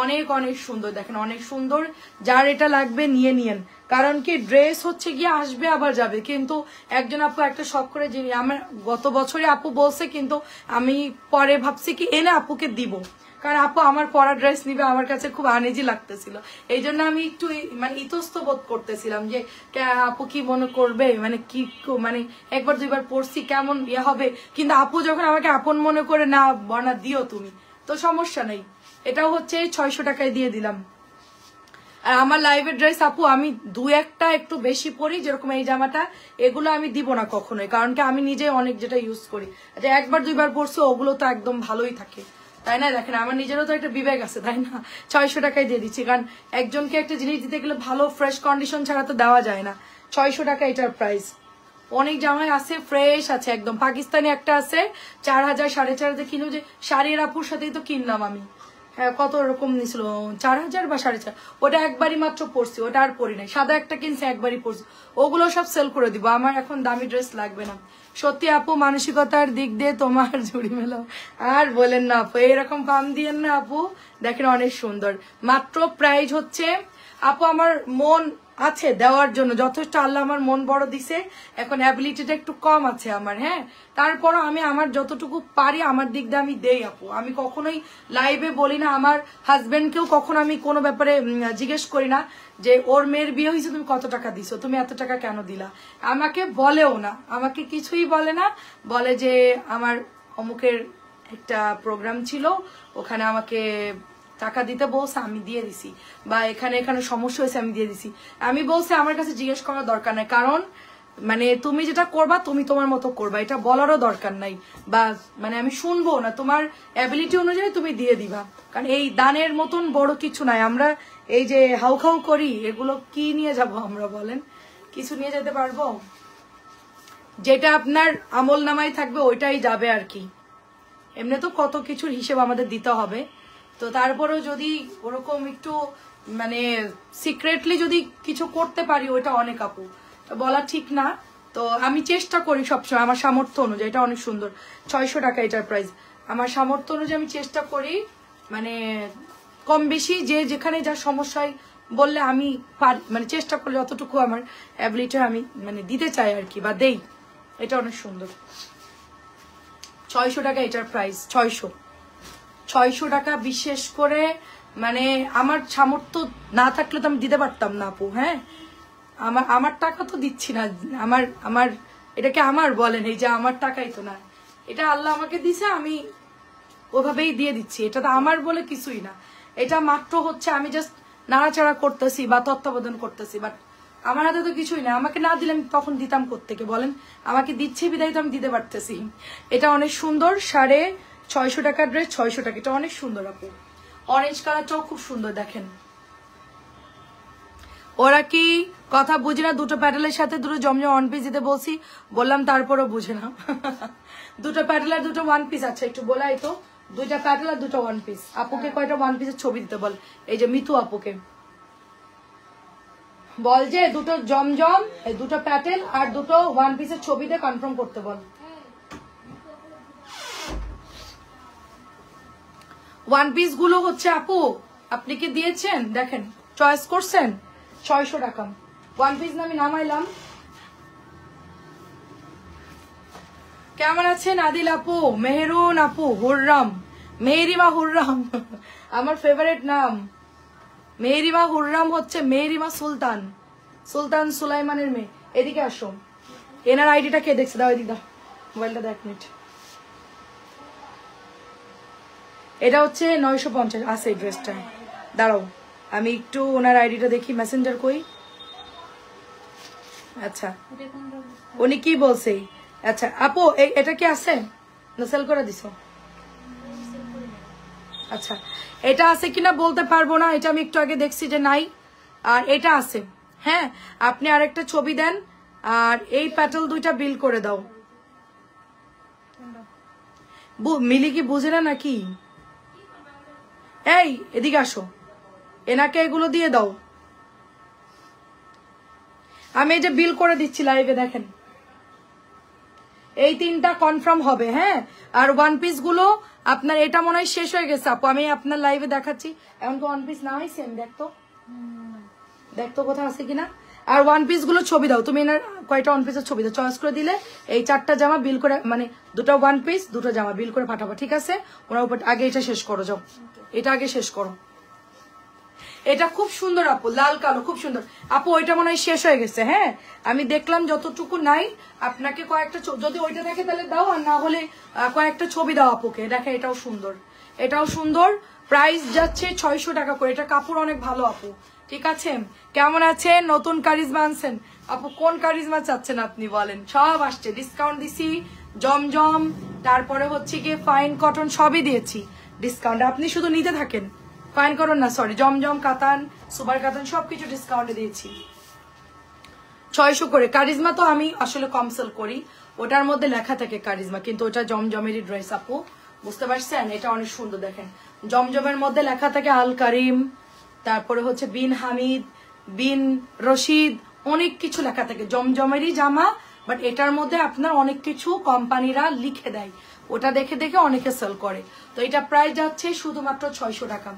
অনেক অনেক সুন্দর, দেখেন অনেক সুন্দর। যার এটা লাগবে নিয়ে নিয়েন, কারণ কি ড্রেস হচ্ছে গিয়ে আসবে আবার যাবে, কিন্তু একজন আপু একটা শখ করে যে আমার গত বছরে আপু বলছে, কিন্তু আমি পরে ভাবছি কি এনে আপুকে দিব, কারণ আপু আমার পরা ড্রেস নিবে, আমার কাছে খুব আনইজি লাগতেছিল, এই জন্য আমি একটু মানে ইতস্ত বোধ করতেছিলাম যে আপু কি মনে করবে, মানে কি মানে 1-2 বার পরছি কেমন ইয়ে হবে, কিন্তু আপু যখন আমাকে আপন মনে করে না বনা দিও তুমি, তো সমস্যা নেই। এটাও হচ্ছে 600 টাকায় দিয়ে দিলাম। আর আমার লাইভের ড্রেস আপু আমি 2-1টা একটু বেশি পরি, যেরকম এই জামাটা, এগুলো আমি দিব না কখনোই, কারণ কি আমি নিজে অনেক যেটা ইউজ করি, আচ্ছা 1-2 বার পরছো ওগুলো তো একদম ভালোই থাকে, তাই না। দেখেন আমার নিজেরও তো একটা বিবেক আছে, তাই না, 600 টাকায় দিয়ে দিচ্ছি, কারণ একজনকে একটা জিনিস দিতে গেলে ভালো ফ্রেশ কন্ডিশন ছাড়া তো দেওয়া যায় না। 600 টাকা এটার প্রাইস। অনেক জামাই আছে ফ্রেশ আছে একদম, পাকিস্তানি একটা আছে 4000 4.5 কিলো, যে শাড়ির আপুর সাথেই তো কিনলাম আমি, হ্যাঁ কত রকম নিছিল, 4000 বা 4.5, ওটা একবারই মাত্র পরছি, ওটা আর পরি নাই, সাদা একটা কিনছি একবারই পরছি, ওগুলো সব সেল করে দিব, আমার এখন দামি ড্রেস লাগবে না। সত্যি আপু মানসিকতার দিক দিয়ে তোমার ঝুড়ি মেলা, আর বলেন না আপু, এরকম কাম দিয়েন না আপু। দেখেন অনেক সুন্দর, মাত্র প্রাইস হচ্ছে আপু আমার মন আছে দেওয়ার জন্য যথেষ্ট, আল্লাহ আমার মন বড় দিছে, এখন অ্যাবিলিটিটা একটু কম আছে আমার, হ্যাঁ, তারপরও আমি আমার যতটুকু পারি আমার দিক দিয়ে আমি দেই আপু। আমি কখনোই লাইভে বলি না, আমার হাজবেন্ডকেও কখনো আমি কোনো ব্যাপারে জিজ্ঞেস করি না যে ওর মেয়ের বিয়ে হয়েছে তুমি কত টাকা দিছো, তুমি এত টাকা কেন দিলা, আমাকে বলেও না, আমাকে কিছুই বলে না, বলে যে আমার অমুকের একটা প্রোগ্রাম ছিল ওখানে আমাকে টাকা দিতে বলছে আমি দিয়ে দিছি, বা এখানে এখানে সমস্যা হয়েছে আমি দিয়ে দিছি। আমি বলছি আমার কাছে জিজ্ঞেস করার দরকার নাই, কারণ মানে তুমি যেটা করবা তুমি তোমার মতো করবা, এটা বলারও দরকার নাই, বা মানে আমি শুনবো না, তোমার অ্যাবিলিটি অনুযায়ী তুমি দিয়ে দিবা। কারণ এই দানের মতন বড় কিছু নাই, আমরা এই যে হাউ খাউ করি এগুলো কি নিয়ে যাব আমরা, বলেন কিছু নিয়ে যেতে পারবো? যেটা আপনার আমল নামায় থাকবে ওইটাই যাবে আর কি। এমনি তো কত কিছুর হিসেব আমাদের দিতে হবে, তো তারপরেও যদি ওরকম একটু মানে সিক্রেটলি যদি কিছু করতে পারি ওইটা অনেক আপু, তো বলা ঠিক না। তো আমি চেষ্টা করি সবসময় আমার সামর্থ্য অনুযায়ী, এটা অনেক সুন্দর 600 টাকা এটার প্রাইস, আমার সামর্থ্য অনুযায়ী আমি চেষ্টা করি মানে কম বেশি যে যেখানে যা সমস্যায় বললে আমি পারি, মানে চেষ্টা করি যতটুকু আমার অ্যাবিলিটি আমি মানে দিতে চাই আর কি, বা দেই। এটা অনেক সুন্দর 600 টাকা এটার প্রাইস, 600 টাকা। বিশেষ করে মানে আমার সামর্থ্য না থাকলে তো আমি দিতে পারতাম না আপু, হ্যাঁ, আমার টাকা তো দিচ্ছি না, আমার এটাকে আমার বলেন, এই যে আমার টাকাই তো না, এটা আল্লাহ আমাকে দিছে, আমি ওভাবেই দিয়ে দিচ্ছি, এটা তো আমার বলে কিছুই না, এটা মাত্র হচ্ছে আমি জাস্ট নাড়াচাড়া করতেছি বা তত্ত্বাবধান করতেছি, বাট আমার হাতে তো কিছুই না, আমাকে না দিলে আমি তখন দিতাম কোত্থেকে বলেন, আমাকে দিচ্ছে বিদায় তো আমি দিতে পারতেছি। এটা অনেক সুন্দর 650 টাকার ড্রেস, 600 টাকা, এটা অনেক সুন্দর আপু, অরেঞ্জ কালারটাও খুব সুন্দর দেখেন। ওরা কি কথা বুঝি না, দুটো প্যাডেলের সাথে দুটো জমজম ওয়ান পিস দিতে বলছি, বললাম তারপরও বুঝে না। দুটো প্যাডেল আর দুটো ওয়ান পিস আছে, একটু বলাই তো, দুইটা প্যাডেল আর দুটো ওয়ান পিস। আপুকে কয়টা ওয়ান পিসের ছবি দিতে বল, এই যে মিতু আপুকে বল যে দুটো জমজম, দুটো প্যাটেল আর দুটো ওয়ান পিসের ছবি দিয়ে কনফার্ম করতে বল। ওয়ান পিস গুলো হচ্ছে আপু আপনি কি দিয়েছেন দেখেন, চয়েস করছেন 600 টাকা ওয়ান পিস না, আমি নামাইলাম। কেমন আছেন আদিল আপু, মেহরুন আপু, হুররাম, মেহরিমা হুররাম আমার ফেভারিট নাম মেহরিমা হুররাম, হচ্ছে মেহরিমা সুলতান, সুলতান সুলাইমানের মেয়ে। এদিকে আসো, এনার আইডিটা কে দেখছে, দাও এদিকে দাও মোবাইলটা, দেখ মিনিট। এটা হচ্ছে 950 আছে এই ড্রেসটা, দাঁড়াও আমি একটু ওনার আইডিটা দেখি, মেসেঞ্জার কই, আচ্ছা উনি কি বলছে, আচ্ছা আপু এটা কি আছে না সেল করে দিছো? আচ্ছা এটা আছে কিনা বলতে পারবো না, এটা আমি একটু আগে দেখছি যে নাই, আর এটা আছে, হ্যাঁ আপনি আরেকটা ছবি দেন, আর এই প্যাটেল দুইটা বিল করে দাও। মিলি কি বুঝে না নাকি? এই এদিকে আসো, এনাকে এগুলো দিয়ে দাও, আমি এই যে বিল করে দিচ্ছি লাইভে দেখেন, এই তিনটা কনফার্ম হবে, হ্যাঁ। আর ওয়ান পিস গুলো আপনার এটা মনে হয় শেষ হয়ে গেছে আপু, আমি আপনার লাইভে দেখাচ্ছি, এখন তো ওয়ান পিস না হয়েছে, দেখতো কোথাও আছে কিনা। আর ওয়ান পিস গুলো ছবি দাও তুমি, এনার কয়টা ওয়ান পিসের ছবি দাও, চয়েস করে দিলে এই 4টা জামা বিল করে, মানে দুটো ওয়ান পিস দুটো জামা বিল করে পাঠাবো, ঠিক আছে? ওনার উপর আগে এটা শেষ করো, যাও এটা আগে শেষ করো। এটা খুব সুন্দর আপু, লাল কালো খুব সুন্দর আপু, ওইটা মনে হয় শেষ হয়ে গেছে, হ্যাঁ আমি দেখলাম যতটুকু নাই, আপনাকে কয়েকটা যদি ওইটা দেখে তাহলে দাও, আর না হলে কয়েকটা ছবি দাও আপুকে, দেখে এটাও সুন্দর, এটাও সুন্দর, প্রাইস যাচ্ছে 600 টাকা করে, এটা কাপড় অনেক ভালো আপু, ঠিক আছে? কেমন আছেন? নতুন কারিজমা আনছেন আপু, কোন কারিজমা চাচ্ছেন আপনি বলেন, সব আসছে, ডিসকাউন্ট দিছি, জমজম, তারপরে হচ্ছে গিয়ে ফাইন কটন সবই দিয়েছি ডিসকাউন্ট, আপনি শুধু নিতে থাকেন, ফাইন করুন না সরি, জমজম কাতান সুপার কাতান সবকিছু ডিসকাউন্টে দিয়েছি 600 করে। কারিজমা তো আমি আসলে কম সেল করি, ওটার মধ্যে লেখা থাকে কারিজমা, কিন্তু ওটা জমজমেরই ড্রেস আপু, বুঝতে পারছেন? এটা অনেক সুন্দর দেখেন, জমজমের মধ্যে লেখা থাকে আল কারিম, তারপরে হচ্ছে বিন হামিদ, বিন রশিদ, অনেক কিছু লেখা থাকে, জমজমেরই জামা, বাট এটার মধ্যে আপনার অনেক কিছু কোম্পানিরা লিখে দেয়, ওটা দেখে দেখে অনেকে সেল করে। তো এটা প্রাইস যাচ্ছে শুধুমাত্র 600 টাকা,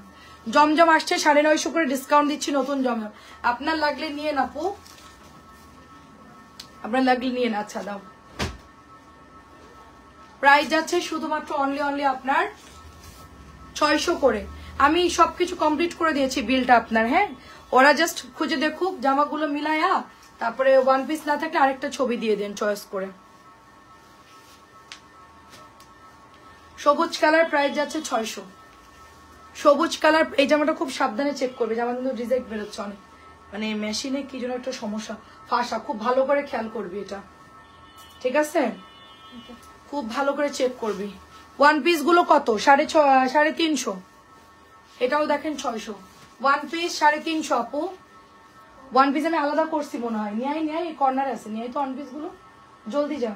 জমজম আসছে 950 করে ডিসকাউন্ট দিচ্ছি নতুন জমজম। আপনার লাগলে নিয়ে না আপু, আপনার লাগলে নিয়ে না। আচ্ছা দাও, প্রাইস যাচ্ছে শুধুমাত্র অনলি আপনার 600 করে। আমি সবকিছু কমপ্লিট করে দিয়েছি বিলটা আপনার। হ্যাঁ, ওরা জাস্ট খুঁজে দেখুক জামাগুলো মিলায়া, তারপরে ওয়ান পিস না থাকলে আরেকটা ছবি দিয়ে দেন চয়েস করে। সবুজ কালার প্রাইস যাচ্ছে 600। সবুজ কালার এই জামাটা খুব সাবধানে চেক করবে, জামা কিন্তু রিজেক্ট বেরোচ্ছে অনেক, মানে মেশিনে কি যেন একটা সমস্যা, ফাঁসা, খুব ভালো করে খেয়াল করবি এটা, ঠিক আছে? খুব ভালো করে চেক করবি। ওয়ান পিস গুলো কত? 350। এটাও দেখেন 600। ওয়ান পিস 350 আপু। ওয়ান পিস আমি আলাদা করছি মনে হয়। নিয়ে এই কর্নারে আছে, নিয়ে তো ওয়ান পিস গুলো জলদি যা।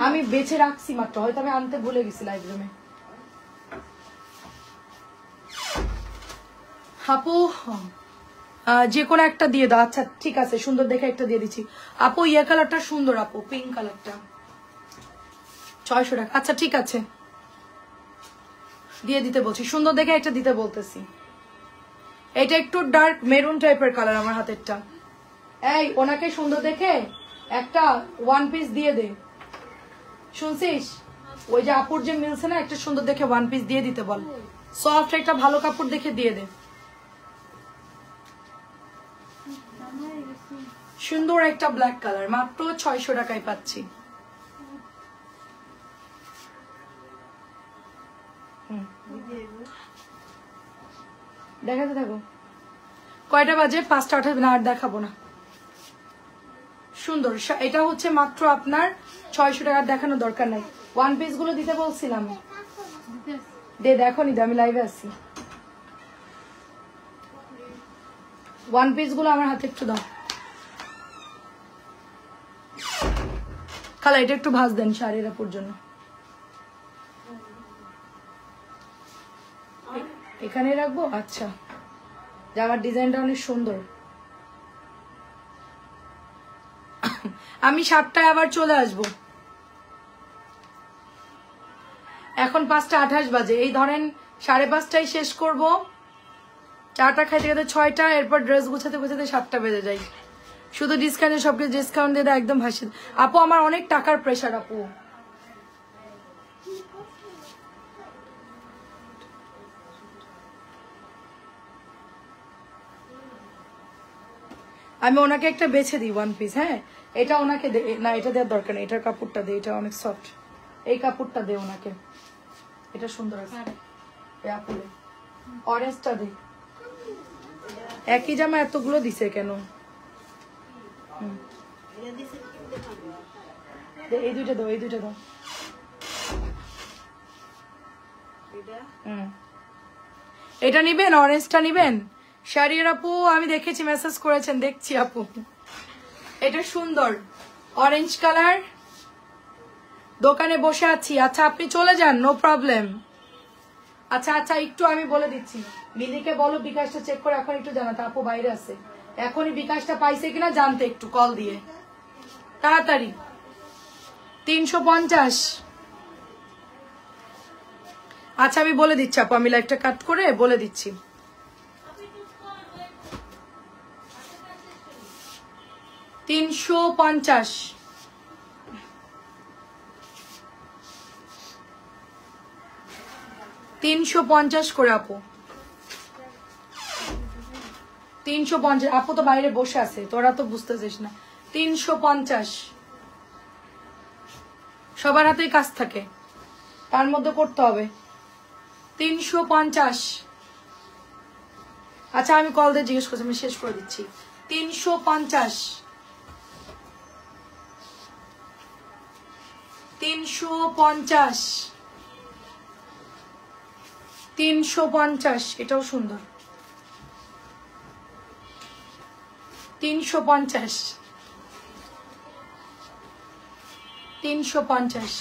আমি বেছে রাখছি মাত্র, হয়তো আমি আনতে ভুলে গেছি লাইব্রেরিতে। আপু যে কোনো একটা দিয়ে দাও। আচ্ছা ঠিক আছে, সুন্দর দেখে একটা দিয়ে দিচ্ছি আপু। ইয়ে কালারটা সুন্দর আপু, পিঙ্ক কালারটা 600 টাকা। আচ্ছা ঠিক আছে, দিয়ে দিতে বলছি, সুন্দর দেখে একটা দিতে বলতেছি। এটা একটু ডার্ক মেরুন টাইপের কালার আমার হাতেরটা। এই ওনাকে সুন্দর দেখে একটা ওয়ান পিস দিয়ে দে, শুনছিস? ওই যে আপুর যে মিলছে না, একটা সুন্দর দেখে ওয়ান পিস দিয়ে দিতে বল। সফট একটা ভালো কাপড় দেখে দিয়ে দে। সুন্দর একটা ব্ল্যাক কালার, মাত্র 600 টাকায় পাচ্ছি। দেখাতে থাকো। কয়টা বাজে? 5টা 28 না, আর দেখাবো না। সুন্দর, এটা হচ্ছে মাত্র আপনার 600 টাকার, দেখানোর দরকার নাই। ওয়ান পিস গুলো দিতে বলছিলাম, দে দেখো নি, আমি লাইভে আছি। ওয়ান পিস গুলো আমার হাতে একটু দাও। খালা এটা একটু ভাজ দেন শাড়ির আপুর জন্য। এখানে রাখবো? আচ্ছা, জামার ডিজাইনটা অনেক সুন্দর। আমি 7টায় আবার চলে আসবো। এখন 5টা 28 বাজে, এই ধরেন 5:30টায় শেষ করব। চাটা খাইতে খাইতে 6টা, এরপর ড্রেস গুছাতে গুছাতে 7টা বেজে যায়। শুধু ডিসকাউন্টে সবকিছু ডিসকাউন্ট দিয়ে দেয়, একদম হাসি। আপু আমার অনেক টাকার প্রেশার আপু। আমি ওনাকে একটা বেছে দিই ওয়ান পিস। হ্যাঁ, এটা ওনাকে দে না, এটা দেওয়ার দরকার নেই, এটার কাপড়টা দে, এটা অনেক সফট। এই কাপড়টা দে ওনাকে, এটা সুন্দর আছে। আপুরে অরেঞ্জটা দে। একই জামা এতগুলো দিছে কেন? এই দুইটা দাও, এই দুইটা দাও। এটা নিবেন? অরেঞ্জটা নিবেন? শাড়ির আপু আমি দেখেছি, মেসেজ করেছেন, দেখছি আপু। এটা সুন্দর অরেঞ্জ কালার। দোকানে বসে আছি। আচ্ছা আপনি চলে যান, নো প্রবলেম। আচ্ছা আচ্ছা, একটু আমি বলে দিচ্ছি, মিলিকে বলো বিকাশটা চেক করে এখন একটু জানাতে। আপু বাইরে আছে, এখনই বিকাশটা পাইছে কিনা জানতে একটু কল দিয়ে তাড়াতাড়ি। 350। আচ্ছা আমি বলে দিচ্ছি আপু, আমি লাইভটা কাট করে বলে দিচ্ছি। 350। 350 করে আপু। 350। আপু তো বাইরে বসে আছে, তোরা তো বুঝতেছিস না। 350। সবার হাতেই কাজ থাকে, তার মধ্যে করতে হবে। 350। আচ্ছা আমি কল দিয়ে জিজ্ঞেস করছি, আমি শেষ করে দিচ্ছি। 350। 350। 350। এটাও সুন্দর। 350। 350।